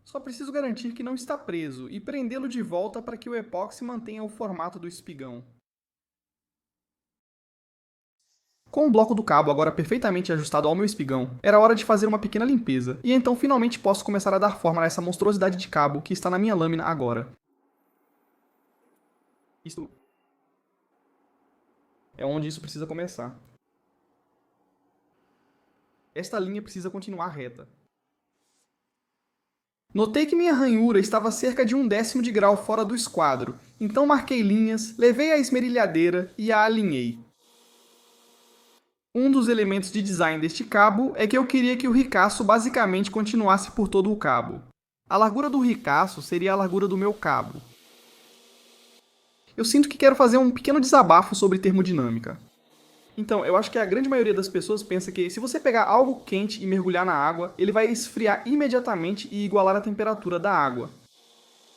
Só preciso garantir que não está preso e prendê-lo de volta para que o epóxi mantenha o formato do espigão. Com o bloco do cabo agora perfeitamente ajustado ao meu espigão, era hora de fazer uma pequena limpeza, e então finalmente posso começar a dar forma a essa monstruosidade de cabo que está na minha lâmina agora. Isso é onde isso precisa começar. Esta linha precisa continuar reta. Notei que minha ranhura estava cerca de 1/10 de grau fora do esquadro, então marquei linhas, levei a esmerilhadeira e a alinhei. Um dos elementos de design deste cabo é que eu queria que o ricaço basicamente continuasse por todo o cabo. A largura do ricaço seria a largura do meu cabo. Eu sinto que quero fazer um pequeno desabafo sobre termodinâmica. Então, eu acho que a grande maioria das pessoas pensa que se você pegar algo quente e mergulhar na água, ele vai esfriar imediatamente e igualar a temperatura da água.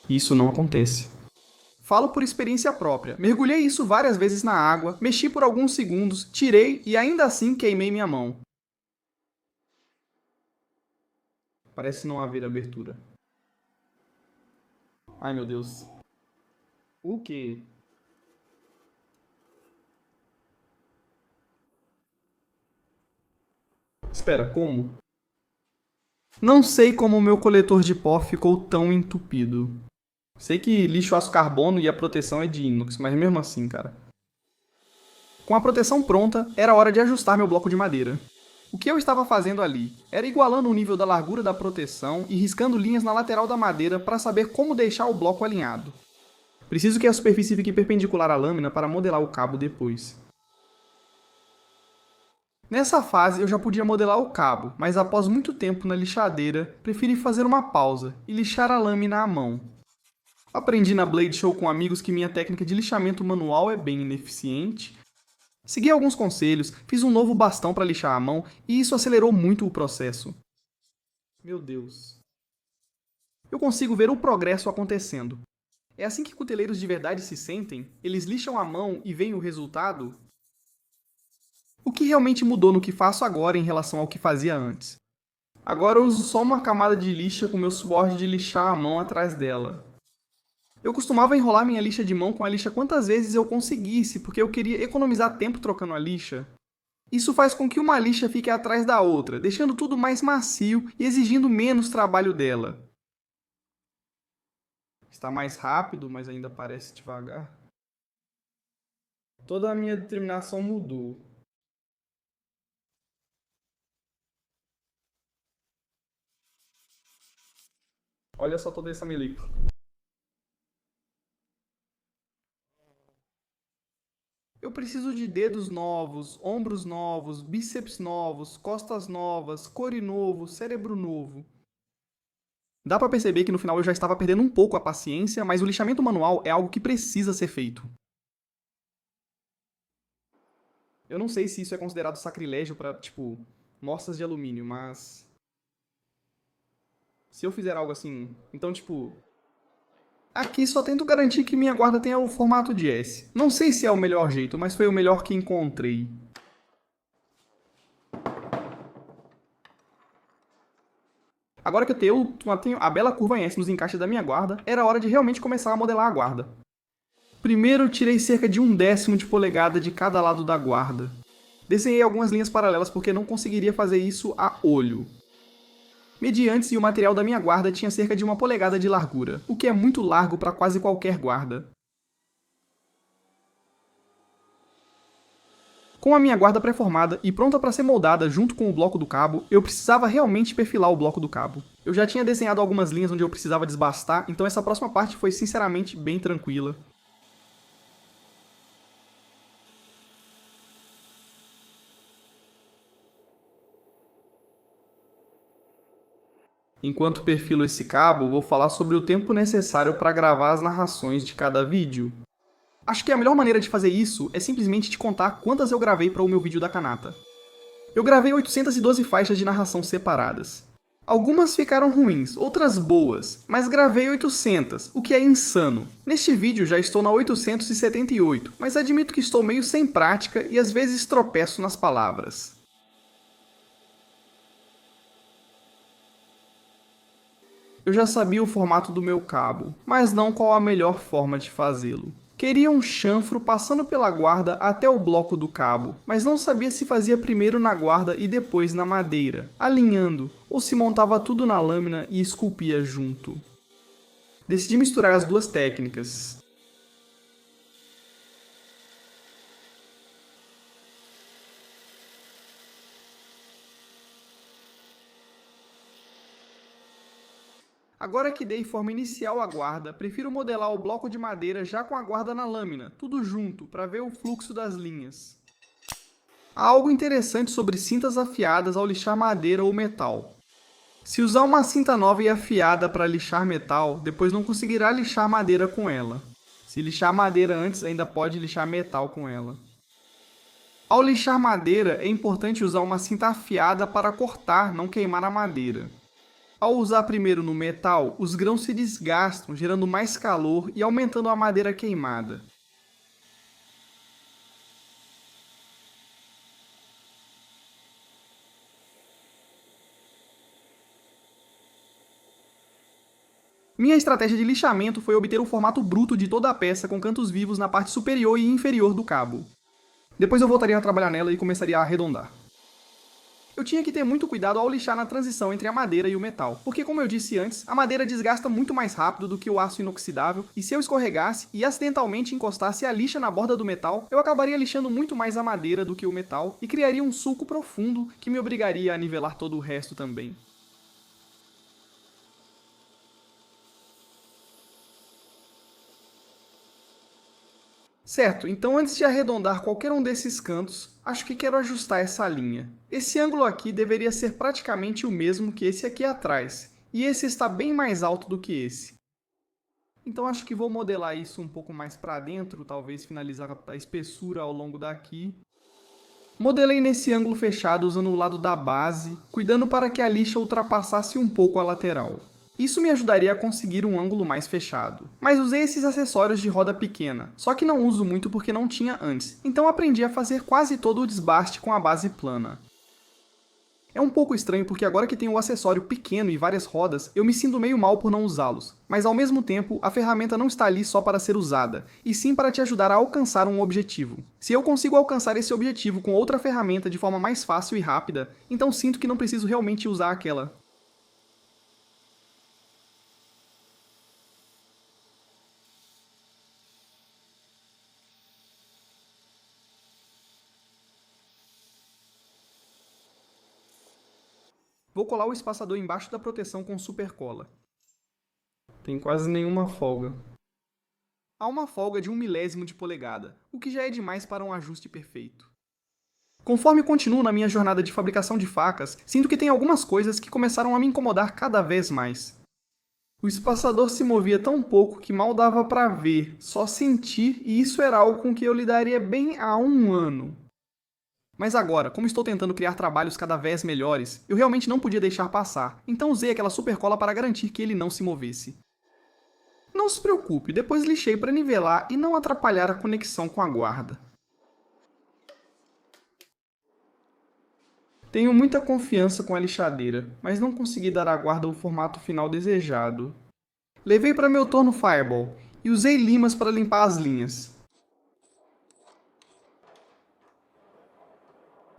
Isso não acontece. Falo por experiência própria. Mergulhei isso várias vezes na água, mexi por alguns segundos, tirei e ainda assim queimei minha mão. Parece não haver abertura. Ai, meu Deus. O quê? Espera, como? Não sei como o meu coletor de pó ficou tão entupido. Sei que lixo aço carbono e a proteção é de inox, mas mesmo assim, cara. Com a proteção pronta, era hora de ajustar meu bloco de madeira. O que eu estava fazendo ali? Era igualando o nível da largura da proteção e riscando linhas na lateral da madeira para saber como deixar o bloco alinhado. Preciso que a superfície fique perpendicular à lâmina para modelar o cabo depois. Nessa fase eu já podia modelar o cabo, mas após muito tempo na lixadeira, preferi fazer uma pausa e lixar a lâmina à mão. Aprendi na Blade Show com amigos que minha técnica de lixamento manual é bem ineficiente. Segui alguns conselhos, fiz um novo bastão para lixar a mão e isso acelerou muito o processo. Meu Deus. Eu consigo ver o progresso acontecendo. É assim que cuteleiros de verdade se sentem? Eles lixam a mão e veem o resultado? O que realmente mudou no que faço agora em relação ao que fazia antes? Agora eu uso só uma camada de lixa com meu suporte de lixar a mão atrás dela. Eu costumava enrolar minha lixa de mão com a lixa quantas vezes eu conseguisse, porque eu queria economizar tempo trocando a lixa. Isso faz com que uma lixa fique atrás da outra, deixando tudo mais macio e exigindo menos trabalho dela. Está mais rápido, mas ainda parece devagar. Toda a minha determinação mudou. Olha só toda essa meleca. Eu preciso de dedos novos, ombros novos, bíceps novos, costas novas, core novo, cérebro novo. Dá pra perceber que no final eu já estava perdendo um pouco a paciência, mas o lixamento manual é algo que precisa ser feito. Eu não sei se isso é considerado sacrilégio pra, tipo, mostras de alumínio, mas... se eu fizer algo assim, então, tipo... aqui só tento garantir que minha guarda tenha o formato de S. Não sei se é o melhor jeito, mas foi o melhor que encontrei. Agora que eu tenho a bela curva em S nos encaixes da minha guarda, era hora de realmente começar a modelar a guarda. Primeiro, tirei cerca de 1/10 de polegada de cada lado da guarda. Desenhei algumas linhas paralelas porque não conseguiria fazer isso a olho. Medi antes e o material da minha guarda tinha cerca de 1 polegada de largura, o que é muito largo para quase qualquer guarda. Com a minha guarda pré-formada e pronta para ser moldada junto com o bloco do cabo, eu precisava realmente perfilar o bloco do cabo. Eu já tinha desenhado algumas linhas onde eu precisava desbastar, então essa próxima parte foi sinceramente bem tranquila. Enquanto perfilo esse cabo, vou falar sobre o tempo necessário para gravar as narrações de cada vídeo. Acho que a melhor maneira de fazer isso é simplesmente te contar quantas eu gravei para o meu vídeo da Kanata. Eu gravei 812 faixas de narração separadas. Algumas ficaram ruins, outras boas, mas gravei 800, o que é insano. Neste vídeo já estou na 878, mas admito que estou meio sem prática e às vezes tropeço nas palavras. Eu já sabia o formato do meu cabo, mas não qual a melhor forma de fazê-lo. Queria um chanfro passando pela guarda até o bloco do cabo, mas não sabia se fazia primeiro na guarda e depois na madeira, alinhando, ou se montava tudo na lâmina e esculpia junto. Decidi misturar as duas técnicas. Agora que dei forma inicial à guarda, prefiro modelar o bloco de madeira já com a guarda na lâmina, tudo junto, para ver o fluxo das linhas. Há algo interessante sobre cintas afiadas ao lixar madeira ou metal. Se usar uma cinta nova e afiada para lixar metal, depois não conseguirá lixar madeira com ela. Se lixar madeira antes, ainda pode lixar metal com ela. Ao lixar madeira, é importante usar uma cinta afiada para cortar, não queimar a madeira. Ao usar primeiro no metal, os grãos se desgastam, gerando mais calor e aumentando a madeira queimada. Minha estratégia de lixamento foi obter o formato bruto de toda a peça com cantos vivos na parte superior e inferior do cabo. Depois eu voltaria a trabalhar nela e começaria a arredondar. Eu tinha que ter muito cuidado ao lixar na transição entre a madeira e o metal, porque como eu disse antes, a madeira desgasta muito mais rápido do que o aço inoxidável, e se eu escorregasse e acidentalmente encostasse a lixa na borda do metal, eu acabaria lixando muito mais a madeira do que o metal, e criaria um sulco profundo que me obrigaria a nivelar todo o resto também. Certo, então antes de arredondar qualquer um desses cantos, acho que quero ajustar essa linha. Esse ângulo aqui deveria ser praticamente o mesmo que esse aqui atrás, e esse está bem mais alto do que esse. Então acho que vou modelar isso um pouco mais para dentro, talvez finalizar a espessura ao longo daqui. Modelei nesse ângulo fechado usando o lado da base, cuidando para que a lixa ultrapassasse um pouco a lateral. Isso me ajudaria a conseguir um ângulo mais fechado. Mas usei esses acessórios de roda pequena, só que não uso muito porque não tinha antes, então aprendi a fazer quase todo o desbaste com a base plana. É um pouco estranho porque agora que tenho o acessório pequeno e várias rodas, eu me sinto meio mal por não usá-los, mas ao mesmo tempo, a ferramenta não está ali só para ser usada, e sim para te ajudar a alcançar um objetivo. Se eu consigo alcançar esse objetivo com outra ferramenta de forma mais fácil e rápida, então sinto que não preciso realmente usar aquela. Vou colar o espaçador embaixo da proteção com super cola. Tem quase nenhuma folga. Há uma folga de 1 milésimo de polegada, o que já é demais para um ajuste perfeito. Conforme continuo na minha jornada de fabricação de facas, sinto que tem algumas coisas que começaram a me incomodar cada vez mais. O espaçador se movia tão pouco que mal dava para ver, só sentir, e isso era algo com que eu lidaria bem há um ano. Mas agora, como estou tentando criar trabalhos cada vez melhores, eu realmente não podia deixar passar, então usei aquela super cola para garantir que ele não se movesse. Não se preocupe, depois lixei para nivelar e não atrapalhar a conexão com a guarda. Tenho muita confiança com a lixadeira, mas não consegui dar à guarda o formato final desejado. Levei para meu torno Fireball e usei limas para limpar as linhas.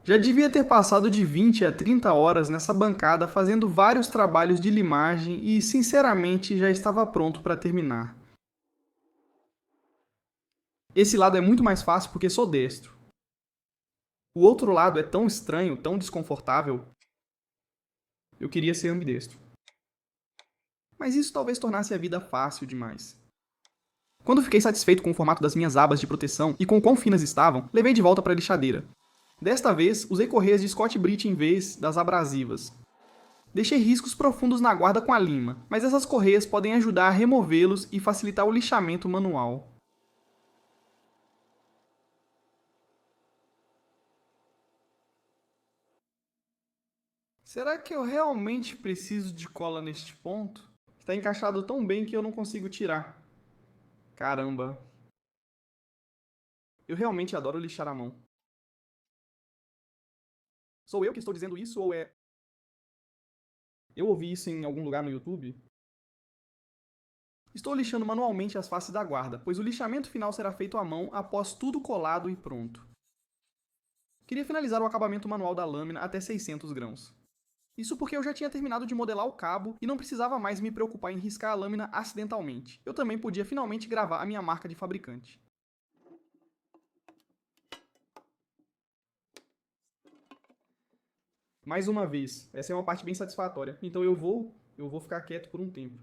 Já devia ter passado de 20 a 30 horas nessa bancada fazendo vários trabalhos de limagem e, sinceramente, já estava pronto para terminar. Esse lado é muito mais fácil porque sou destro. O outro lado é tão estranho, tão desconfortável. Eu queria ser ambidestro. Mas isso talvez tornasse a vida fácil demais. Quando fiquei satisfeito com o formato das minhas abas de proteção e com o quão finas estavam, levei de volta para a lixadeira. Desta vez, usei correias de Scotch-Brite em vez das abrasivas. Deixei riscos profundos na guarda com a lima, mas essas correias podem ajudar a removê-los e facilitar o lixamento manual. Será que eu realmente preciso de cola neste ponto? Está encaixado tão bem que eu não consigo tirar. Caramba. Eu realmente adoro lixar a mão. Sou eu que estou dizendo isso ou é... Eu ouvi isso em algum lugar no YouTube? Estou lixando manualmente as faces da guarda, pois o lixamento final será feito à mão após tudo colado e pronto. Queria finalizar o acabamento manual da lâmina até 600 grãos. Isso porque eu já tinha terminado de modelar o cabo e não precisava mais me preocupar em riscar a lâmina acidentalmente. Eu também podia finalmente gravar a minha marca de fabricante. Mais uma vez, essa é uma parte bem satisfatória, então eu vou ficar quieto por um tempo.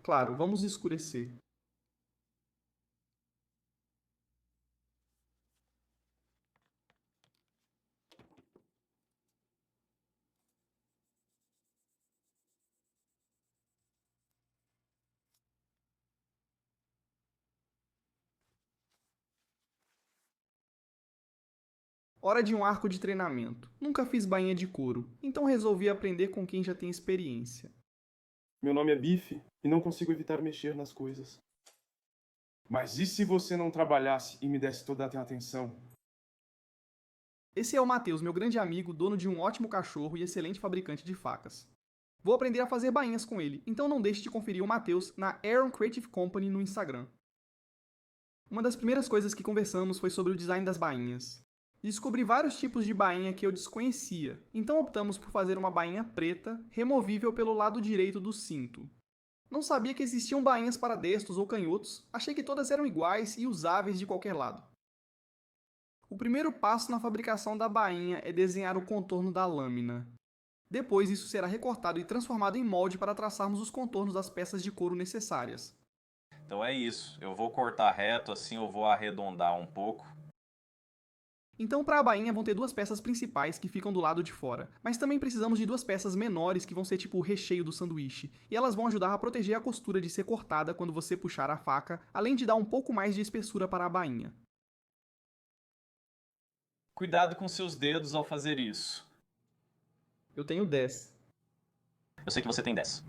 Claro, vamos escurecer. Hora de um arco de treinamento. Nunca fiz bainha de couro, então resolvi aprender com quem já tem experiência. Meu nome é Bife e não consigo evitar mexer nas coisas. Mas e se você não trabalhasse e me desse toda a atenção? Esse é o Matheus, meu grande amigo, dono de um ótimo cachorro e excelente fabricante de facas. Vou aprender a fazer bainhas com ele, então não deixe de conferir o Matheus na Aaron Creative Company no Instagram. Uma das primeiras coisas que conversamos foi sobre o design das bainhas. Descobri vários tipos de bainha que eu desconhecia, então optamos por fazer uma bainha preta, removível pelo lado direito do cinto. Não sabia que existiam bainhas para destros ou canhotos, achei que todas eram iguais e usáveis de qualquer lado. O primeiro passo na fabricação da bainha é desenhar o contorno da lâmina. Depois isso será recortado e transformado em molde para traçarmos os contornos das peças de couro necessárias. Então é isso, eu vou cortar reto, assim eu vou arredondar um pouco. Então para a bainha vão ter duas peças principais que ficam do lado de fora, mas também precisamos de duas peças menores que vão ser tipo o recheio do sanduíche, e elas vão ajudar a proteger a costura de ser cortada quando você puxar a faca, além de dar um pouco mais de espessura para a bainha. Cuidado com seus dedos ao fazer isso. Eu tenho 10. Eu sei que você tem 10.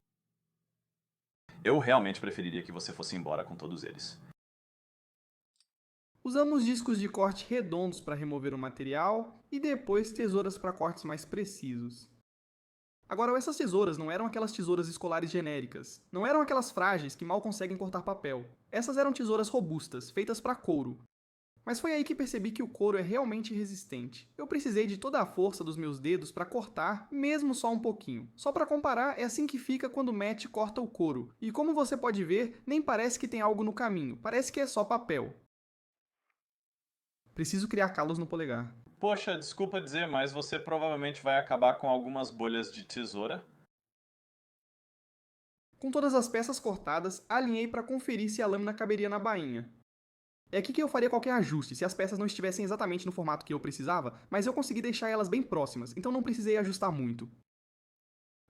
Eu realmente preferiria que você fosse embora com todos eles. Usamos discos de corte redondos para remover o material e depois tesouras para cortes mais precisos. Agora, essas tesouras não eram aquelas tesouras escolares genéricas, não eram aquelas frágeis que mal conseguem cortar papel. Essas eram tesouras robustas, feitas para couro. Mas foi aí que percebi que o couro é realmente resistente. Eu precisei de toda a força dos meus dedos para cortar, mesmo só um pouquinho. Só para comparar, é assim que fica quando o Matt corta o couro. E como você pode ver, nem parece que tem algo no caminho, parece que é só papel. Preciso criar calos no polegar. Poxa, desculpa dizer, mas você provavelmente vai acabar com algumas bolhas de tesoura. Com todas as peças cortadas, alinhei para conferir se a lâmina caberia na bainha. É aqui que eu faria qualquer ajuste, se as peças não estivessem exatamente no formato que eu precisava, mas eu consegui deixar elas bem próximas, então não precisei ajustar muito.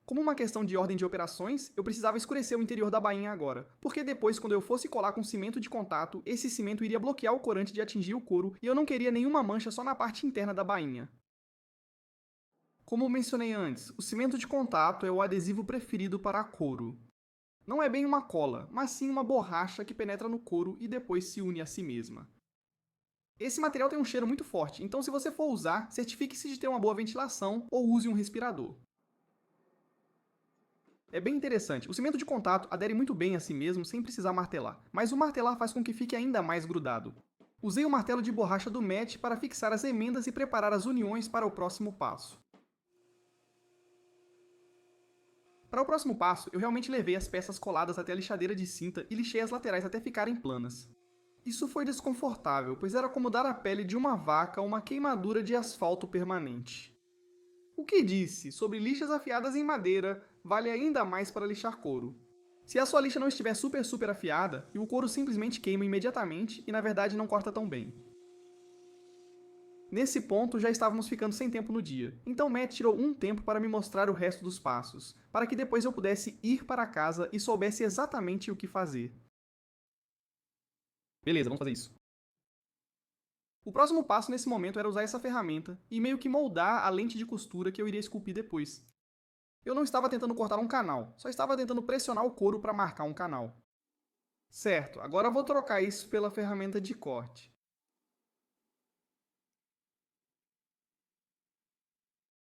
Como uma questão de ordem de operações, eu precisava escurecer o interior da bainha agora, porque depois, quando eu fosse colar com cimento de contato, esse cimento iria bloquear o corante de atingir o couro e eu não queria nenhuma mancha só na parte interna da bainha. Como mencionei antes, o cimento de contato é o adesivo preferido para couro. Não é bem uma cola, mas sim uma borracha que penetra no couro e depois se une a si mesma. Esse material tem um cheiro muito forte, então se você for usar, certifique-se de ter uma boa ventilação ou use um respirador. É bem interessante, o cimento de contato adere muito bem a si mesmo sem precisar martelar, mas o martelar faz com que fique ainda mais grudado. Usei o martelo de borracha do Matt para fixar as emendas e preparar as uniões para o próximo passo. Para o próximo passo, eu realmente levei as peças coladas até a lixadeira de cinta e lixei as laterais até ficarem planas. Isso foi desconfortável, pois era como dar a pele de uma vaca a uma queimadura de asfalto permanente. O que disse sobre lixas afiadas em madeira vale ainda mais para lixar couro. Se a sua lixa não estiver super afiada, e o couro simplesmente queima imediatamente e na verdade não corta tão bem. Nesse ponto já estávamos ficando sem tempo no dia, então Matt tirou um tempo para me mostrar o resto dos passos, para que depois eu pudesse ir para casa e soubesse exatamente o que fazer. Beleza, vamos fazer isso. O próximo passo nesse momento era usar essa ferramenta e meio que moldar a lente de costura que eu iria esculpir depois. Eu não estava tentando cortar um canal, só estava tentando pressionar o couro para marcar um canal. Certo, agora eu vou trocar isso pela ferramenta de corte.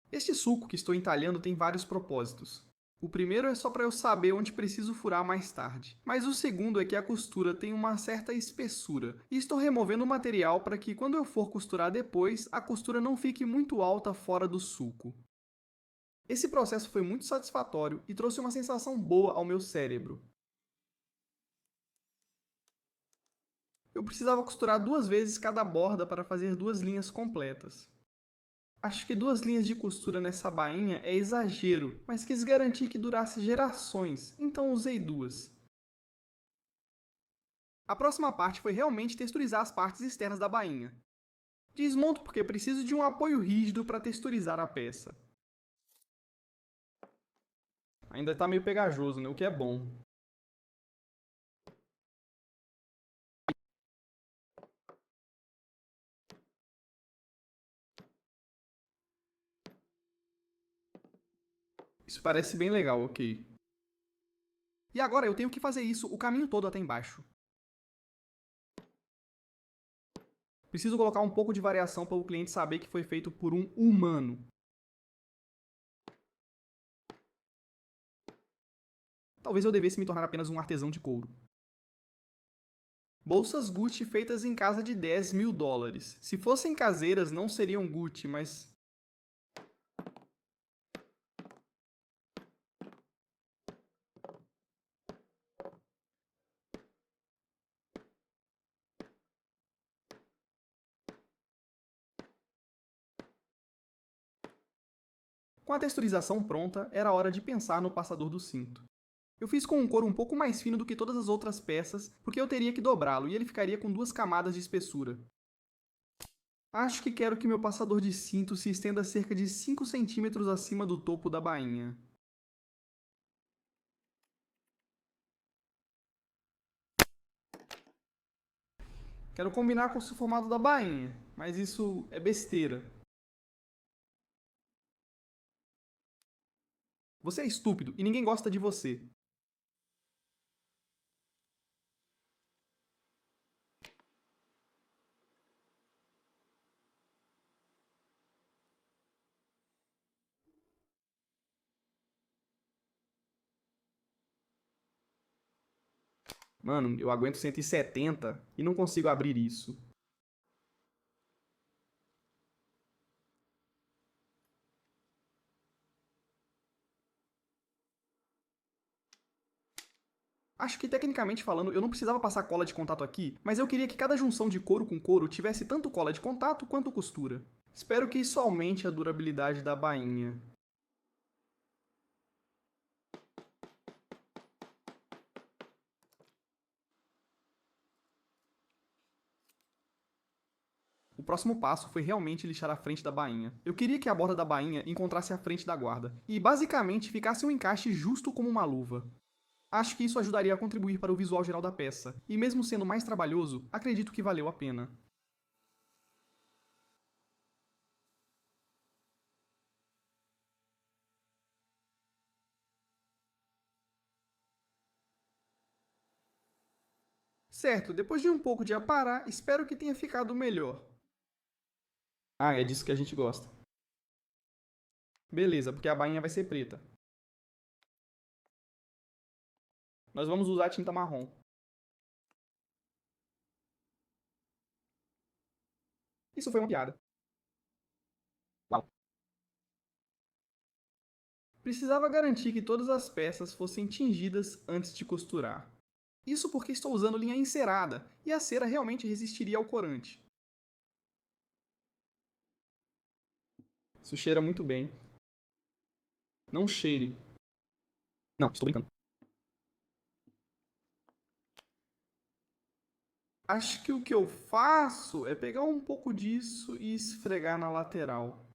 Este sulco que estou entalhando tem vários propósitos. O primeiro é só para eu saber onde preciso furar mais tarde, mas o segundo é que a costura tem uma certa espessura, e estou removendo o material para que quando eu for costurar depois, a costura não fique muito alta fora do sulco. Esse processo foi muito satisfatório e trouxe uma sensação boa ao meu cérebro. Eu precisava costurar 2 vezes cada borda para fazer 2 linhas completas. Acho que 2 linhas de costura nessa bainha é exagero, mas quis garantir que durasse gerações, então usei 2. A próxima parte foi realmente texturizar as partes externas da bainha. Desmonto porque preciso de um apoio rígido para texturizar a peça. Ainda está meio pegajoso, né? O que é bom. Isso parece bem legal, ok. E agora eu tenho que fazer isso o caminho todo até embaixo. Preciso colocar um pouco de variação para o cliente saber que foi feito por um humano. Talvez eu devesse me tornar apenas um artesão de couro. Bolsas Gucci feitas em casa de $10.000. Se fossem caseiras, não seriam Gucci, mas... Com a texturização pronta, era hora de pensar no passador do cinto. Eu fiz com um couro um pouco mais fino do que todas as outras peças, porque eu teria que dobrá-lo e ele ficaria com 2 camadas de espessura. Acho que quero que meu passador de cinto se estenda cerca de 5 centímetros acima do topo da bainha. Quero combinar com o formato da bainha, mas isso é besteira. Você é estúpido e ninguém gosta de você. Mano, eu aguento 170 e não consigo abrir isso. Acho que tecnicamente falando, eu não precisava passar cola de contato aqui, mas eu queria que cada junção de couro com couro tivesse tanto cola de contato quanto costura. Espero que isso aumente a durabilidade da bainha. O próximo passo foi realmente lixar a frente da bainha. Eu queria que a borda da bainha encontrasse a frente da guarda, e basicamente ficasse um encaixe justo como uma luva. Acho que isso ajudaria a contribuir para o visual geral da peça, e mesmo sendo mais trabalhoso, acredito que valeu a pena. Certo, depois de um pouco de aparar, espero que tenha ficado melhor. Ah, é disso que a gente gosta. Beleza, porque a bainha vai ser preta. Nós vamos usar tinta marrom. Isso foi uma piada. Uau. Precisava garantir que todas as peças fossem tingidas antes de costurar. Isso porque estou usando linha encerada, e a cera realmente resistiria ao corante. Isso cheira muito bem. Não cheire. Não, estou brincando. Acho que o que eu faço é pegar um pouco disso e esfregar na lateral.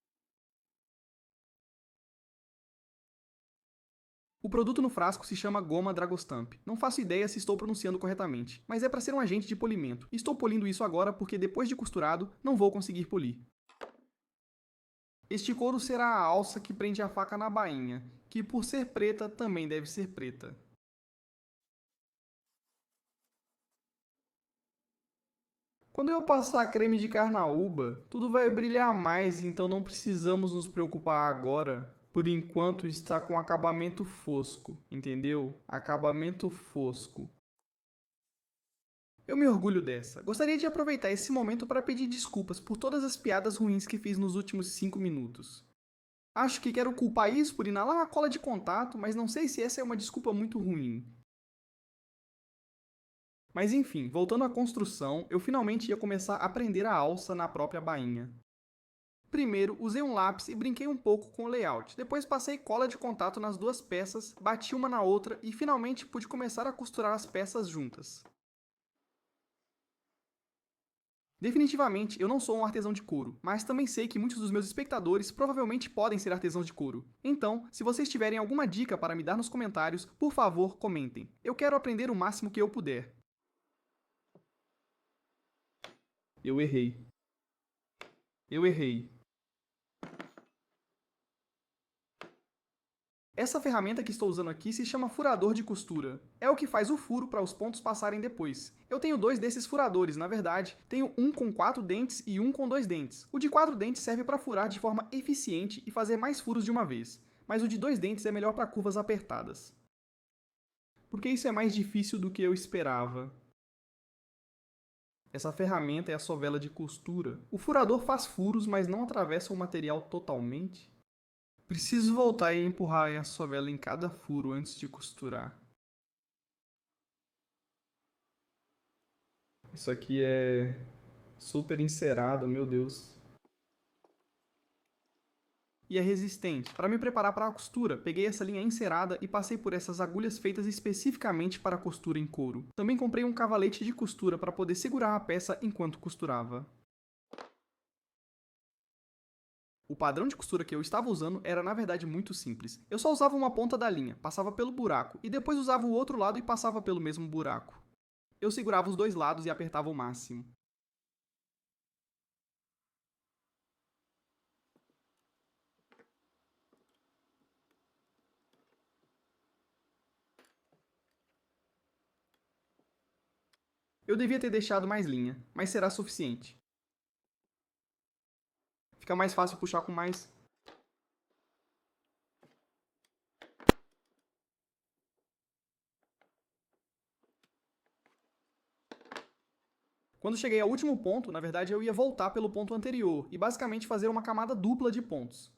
O produto no frasco se chama Goma Dragostamp. Não faço ideia se estou pronunciando corretamente, mas é para ser um agente de polimento. Estou polindo isso agora porque depois de costurado, não vou conseguir polir. Este couro será a alça que prende a faca na bainha, que por ser preta também deve ser preta. Quando eu passar creme de carnaúba, tudo vai brilhar mais, então não precisamos nos preocupar agora. Por enquanto está com acabamento fosco, entendeu? Acabamento fosco. Eu me orgulho dessa. Gostaria de aproveitar esse momento para pedir desculpas por todas as piadas ruins que fiz nos últimos 5 minutos. Acho que quero culpar isso por inalar a cola de contato, mas não sei se essa é uma desculpa muito ruim. Mas enfim, voltando à construção, eu finalmente ia começar a aprender a alça na própria bainha. Primeiro, usei um lápis e brinquei um pouco com o layout. Depois passei cola de contato nas duas peças, bati uma na outra e finalmente pude começar a costurar as peças juntas. Definitivamente, eu não sou um artesão de couro, mas também sei que muitos dos meus espectadores provavelmente podem ser artesãos de couro. Então, se vocês tiverem alguma dica para me dar nos comentários, por favor, comentem. Eu quero aprender o máximo que eu puder. Eu errei. Eu errei. Essa ferramenta que estou usando aqui se chama furador de costura. É o que faz o furo para os pontos passarem depois. Eu tenho 2 desses furadores, na verdade. Tenho um com 4 dentes e um com 2 dentes. O de 4 dentes serve para furar de forma eficiente e fazer mais furos de uma vez. Mas o de 2 dentes é melhor para curvas apertadas. Porque isso é mais difícil do que eu esperava. Essa ferramenta é a sovela de costura. O furador faz furos, mas não atravessa o material totalmente. Preciso voltar e empurrar a sovela em cada furo antes de costurar. Isso aqui é super encerado, meu Deus. E é resistente. Para me preparar para a costura, peguei essa linha encerada e passei por essas agulhas feitas especificamente para costura em couro. Também comprei um cavalete de costura para poder segurar a peça enquanto costurava. O padrão de costura que eu estava usando era na verdade muito simples. Eu só usava uma ponta da linha, passava pelo buraco, e depois usava o outro lado e passava pelo mesmo buraco. Eu segurava os 2 lados e apertava o máximo. Eu devia ter deixado mais linha, mas será suficiente. Fica mais fácil puxar com mais. Quando cheguei ao último ponto, na verdade eu ia voltar pelo ponto anterior e basicamente fazer uma camada dupla de pontos.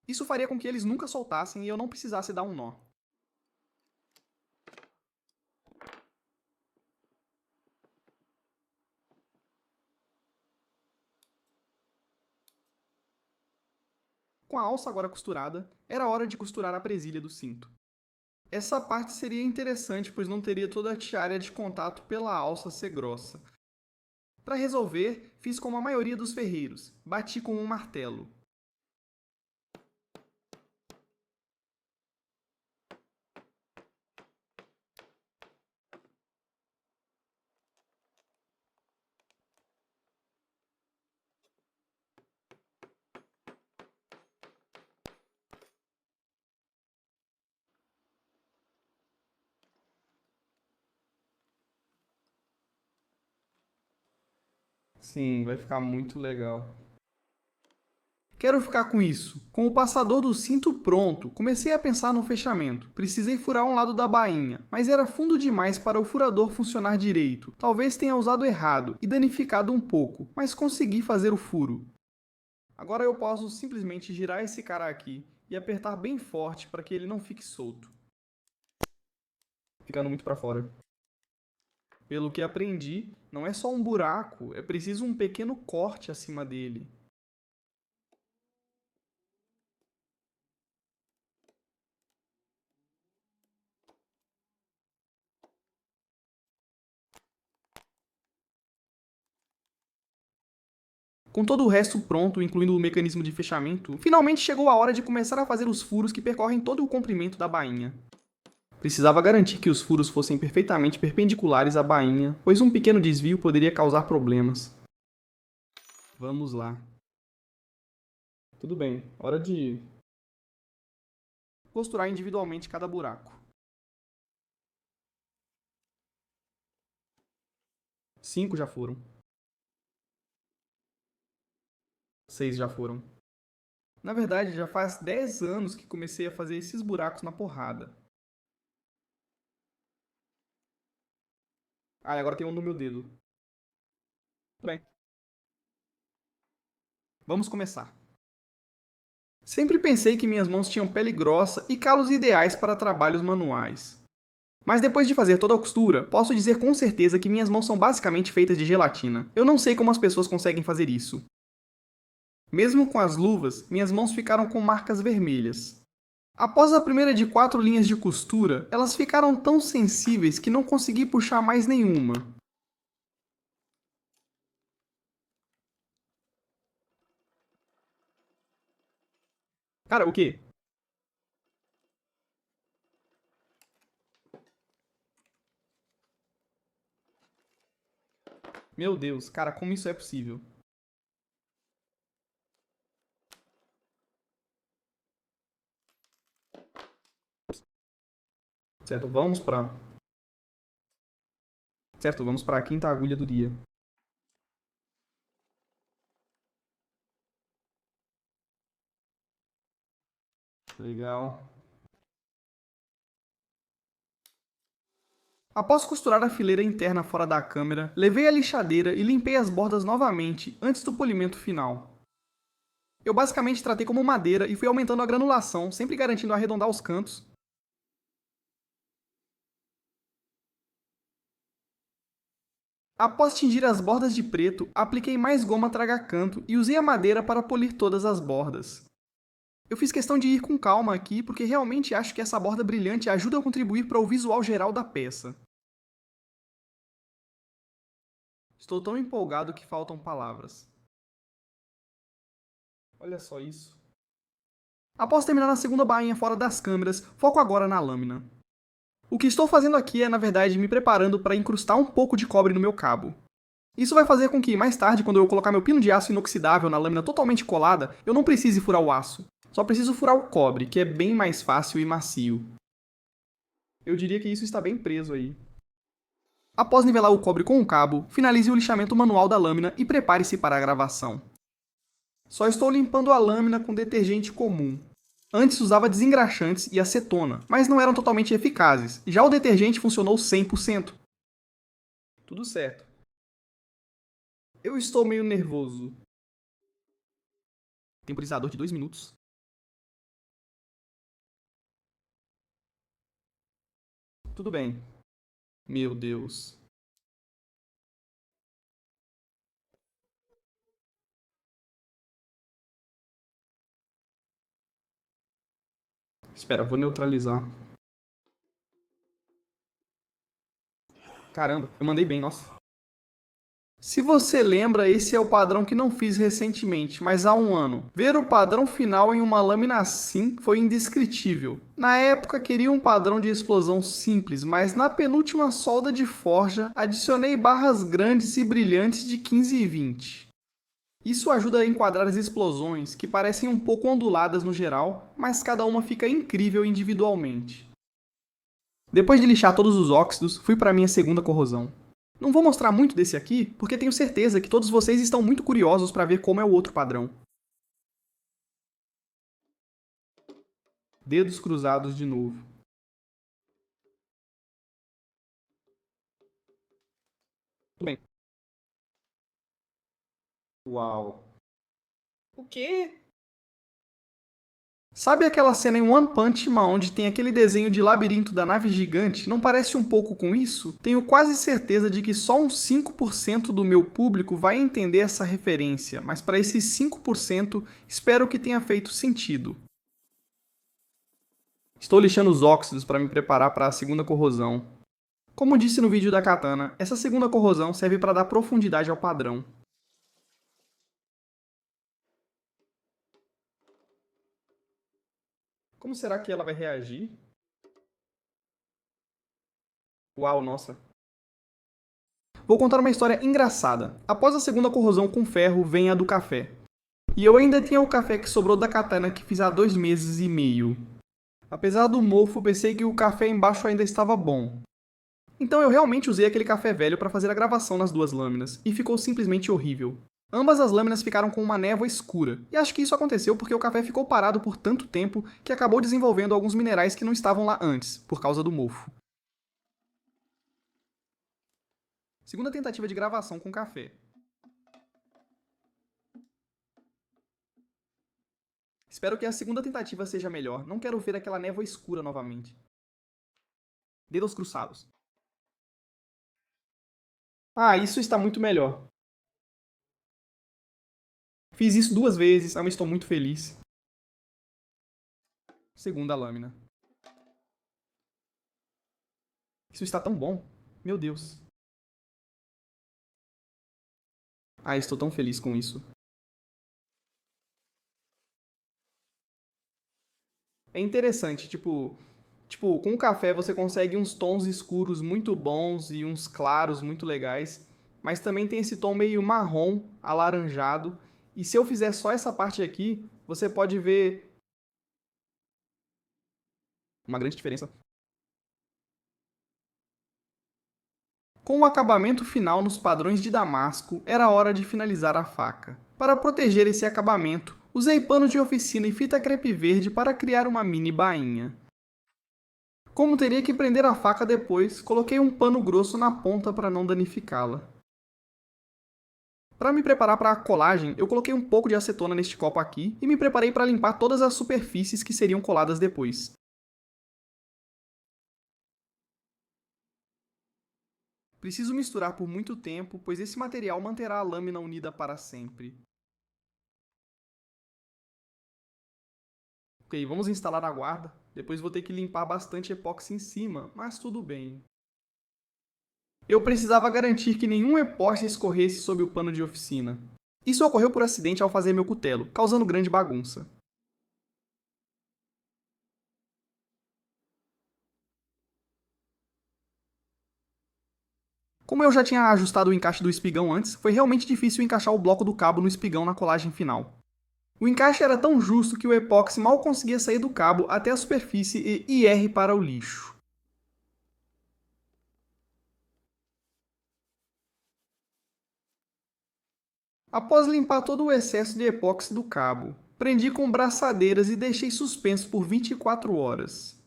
Isso faria com que eles nunca soltassem e eu não precisasse dar um nó. Com a alça agora costurada, era hora de costurar a presilha do cinto. Essa parte seria interessante, pois não teria toda a tiara de contato pela alça ser grossa. Para resolver, fiz como a maioria dos ferreiros, bati com um martelo. Sim, vai ficar muito legal. Quero ficar com isso. Com o passador do cinto pronto, comecei a pensar no fechamento. Precisei furar um lado da bainha, mas era fundo demais para o furador funcionar direito. Talvez tenha usado errado e danificado um pouco, mas consegui fazer o furo. Agora eu posso simplesmente girar esse cara aqui e apertar bem forte para que ele não fique solto. Ficando muito para fora. Pelo que aprendi, não é só um buraco, é preciso um pequeno corte acima dele. Com todo o resto pronto, incluindo o mecanismo de fechamento, finalmente chegou a hora de começar a fazer os furos que percorrem todo o comprimento da bainha. Precisava garantir que os furos fossem perfeitamente perpendiculares à bainha, pois um pequeno desvio poderia causar problemas. Vamos lá. Tudo bem, hora de costurar individualmente cada buraco. 5 já foram. 6 já foram. Na verdade, já faz 10 anos que comecei a fazer esses buracos na porrada. Ah, e agora tem um no meu dedo. Tudo bem. Vamos começar. Sempre pensei que minhas mãos tinham pele grossa e calos ideais para trabalhos manuais. Mas depois de fazer toda a costura, posso dizer com certeza que minhas mãos são basicamente feitas de gelatina. Eu não sei como as pessoas conseguem fazer isso. Mesmo com as luvas, minhas mãos ficaram com marcas vermelhas. Após a primeira de 4 linhas de costura, elas ficaram tão sensíveis que não consegui puxar mais nenhuma. Cara, o quê? Meu Deus, cara, como isso é possível? Certo, vamos para a quinta agulha do dia. Legal. Após costurar a fileira interna fora da câmera, levei a lixadeira e limpei as bordas novamente antes do polimento final. Eu basicamente tratei como madeira e fui aumentando a granulação, sempre garantindo arredondar os cantos. Após tingir as bordas de preto, apliquei mais goma traga-canto e usei a madeira para polir todas as bordas. Eu fiz questão de ir com calma aqui porque realmente acho que essa borda brilhante ajuda a contribuir para o visual geral da peça. Estou tão empolgado que faltam palavras. Olha só isso. Após terminar a segunda bainha fora das câmeras, foco agora na lâmina. O que estou fazendo aqui é, na verdade, me preparando para incrustar um pouco de cobre no meu cabo. Isso vai fazer com que, mais tarde, quando eu colocar meu pino de aço inoxidável na lâmina totalmente colada, eu não precise furar o aço. Só preciso furar o cobre, que é bem mais fácil e macio. Eu diria que isso está bem preso aí. Após nivelar o cobre com o cabo, finalize o lixamento manual da lâmina e prepare-se para a gravação. Só estou limpando a lâmina com detergente comum. Antes usava desengraxantes e acetona, mas não eram totalmente eficazes. Já o detergente funcionou 100%. Tudo certo. Eu estou meio nervoso. Temporizador de 2 minutos. Tudo bem. Meu Deus. Espera, vou neutralizar. Caramba, eu mandei bem, nossa. Se você lembra, esse é o padrão que não fiz recentemente, mas há um ano. Ver o padrão final em uma lâmina assim foi indescritível. Na época queria um padrão de explosão simples, mas na penúltima solda de forja adicionei barras grandes e brilhantes de 15 e 20. Isso ajuda a enquadrar as explosões, que parecem um pouco onduladas no geral, mas cada uma fica incrível individualmente. Depois de lixar todos os óxidos, fui para minha segunda corrosão. Não vou mostrar muito desse aqui, porque tenho certeza que todos vocês estão muito curiosos para ver como é o outro padrão. Dedos cruzados de novo. Tudo bem. Uau. O quê? Sabe aquela cena em One Punch Man onde tem aquele desenho de labirinto da nave gigante? Não parece um pouco com isso? Tenho quase certeza de que só uns 5% do meu público vai entender essa referência, mas para esses 5%, espero que tenha feito sentido. Estou lixando os óxidos para me preparar para a segunda corrosão. Como disse no vídeo da katana, essa segunda corrosão serve para dar profundidade ao padrão. Como será que ela vai reagir? Uau, nossa. Vou contar uma história engraçada. Após a segunda corrosão com ferro, vem a do café. E eu ainda tinha o café que sobrou da katana que fiz há 2 meses e meio. Apesar do mofo, pensei que o café embaixo ainda estava bom. Então eu realmente usei aquele café velho para fazer a gravação nas 2 lâminas, e ficou simplesmente horrível. Ambas as lâminas ficaram com uma névoa escura, e acho que isso aconteceu porque o café ficou parado por tanto tempo que acabou desenvolvendo alguns minerais que não estavam lá antes, por causa do mofo. Segunda tentativa de gravação com café. Espero que a segunda tentativa seja melhor, não quero ver aquela névoa escura novamente. Dedos cruzados. Ah, isso está muito melhor. Fiz isso 2 vezes, eu estou muito feliz. Segunda lâmina. Isso está tão bom. Meu Deus. Ah, estou tão feliz com isso. É interessante, tipo, com o café você consegue uns tons escuros muito bons e uns claros muito legais, mas também tem esse tom meio marrom, alaranjado, e se eu fizer só essa parte aqui, você pode ver uma grande diferença. Com o acabamento final nos padrões de damasco, era hora de finalizar a faca. Para proteger esse acabamento, usei pano de oficina e fita crepe verde para criar uma mini bainha. Como teria que prender a faca depois, coloquei um pano grosso na ponta para não danificá-la. Para me preparar para a colagem, eu coloquei um pouco de acetona neste copo aqui e me preparei para limpar todas as superfícies que seriam coladas depois. Preciso misturar por muito tempo, pois esse material manterá a lâmina unida para sempre. Ok, vamos instalar a guarda. Depois vou ter que limpar bastante epóxi em cima, mas tudo bem. Eu precisava garantir que nenhum epóxi escorresse sob o pano de oficina. Isso ocorreu por acidente ao fazer meu cutelo, causando grande bagunça. Como eu já tinha ajustado o encaixe do espigão antes, foi realmente difícil encaixar o bloco do cabo no espigão na colagem final. O encaixe era tão justo que o epóxi mal conseguia sair do cabo até a superfície e ir para o lixo. Após limpar todo o excesso de epóxi do cabo, prendi com braçadeiras e deixei suspenso por 24 horas.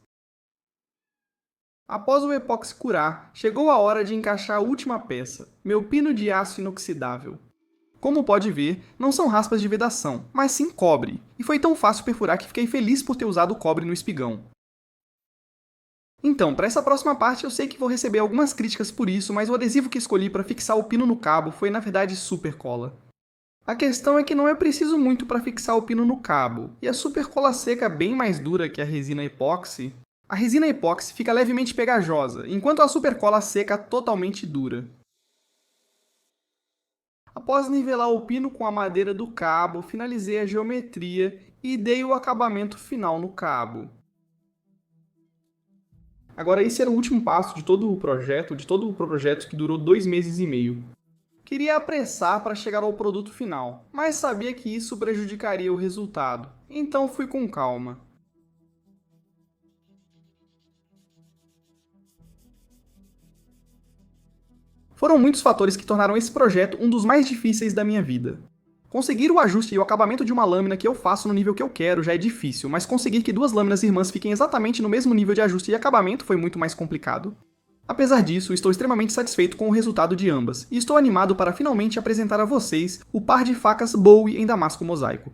Após o epóxi curar, chegou a hora de encaixar a última peça, meu pino de aço inoxidável. Como pode ver, não são raspas de vedação, mas sim cobre, e foi tão fácil perfurar que fiquei feliz por ter usado cobre no espigão. Então, para essa próxima parte eu sei que vou receber algumas críticas por isso, mas o adesivo que escolhi para fixar o pino no cabo foi na verdade super cola. A questão é que não é preciso muito para fixar o pino no cabo, e a super cola seca bem mais dura que a resina epóxi. A resina epóxi fica levemente pegajosa, enquanto a super cola seca totalmente dura. Após nivelar o pino com a madeira do cabo, finalizei a geometria e dei o acabamento final no cabo. Agora esse era o último passo de todo o projeto que durou 2 meses e meio. Queria apressar para chegar ao produto final, mas sabia que isso prejudicaria o resultado, então fui com calma. Foram muitos fatores que tornaram esse projeto um dos mais difíceis da minha vida. Conseguir o ajuste e o acabamento de uma lâmina que eu faço no nível que eu quero já é difícil, mas conseguir que duas lâminas irmãs fiquem exatamente no mesmo nível de ajuste e acabamento foi muito mais complicado. Apesar disso, estou extremamente satisfeito com o resultado de ambas, e estou animado para finalmente apresentar a vocês o par de facas Bowie em damasco mosaico.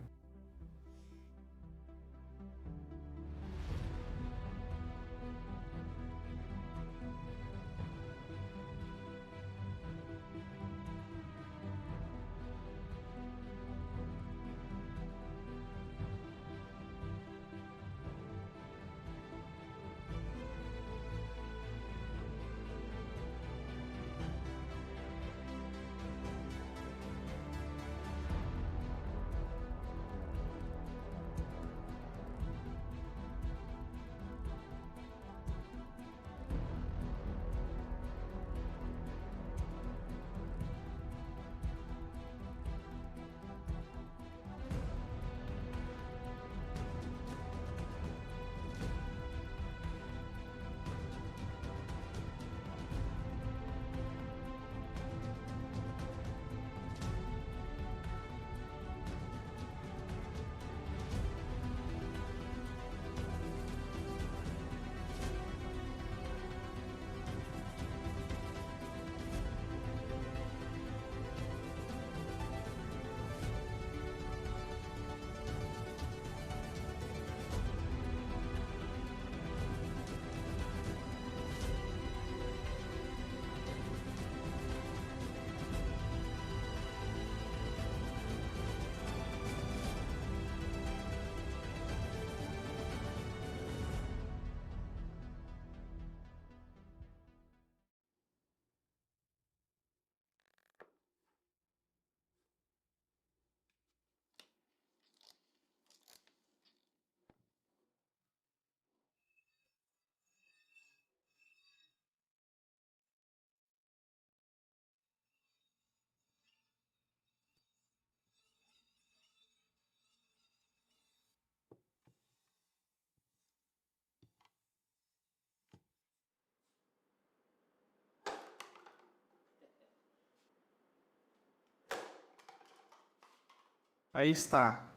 Aí está.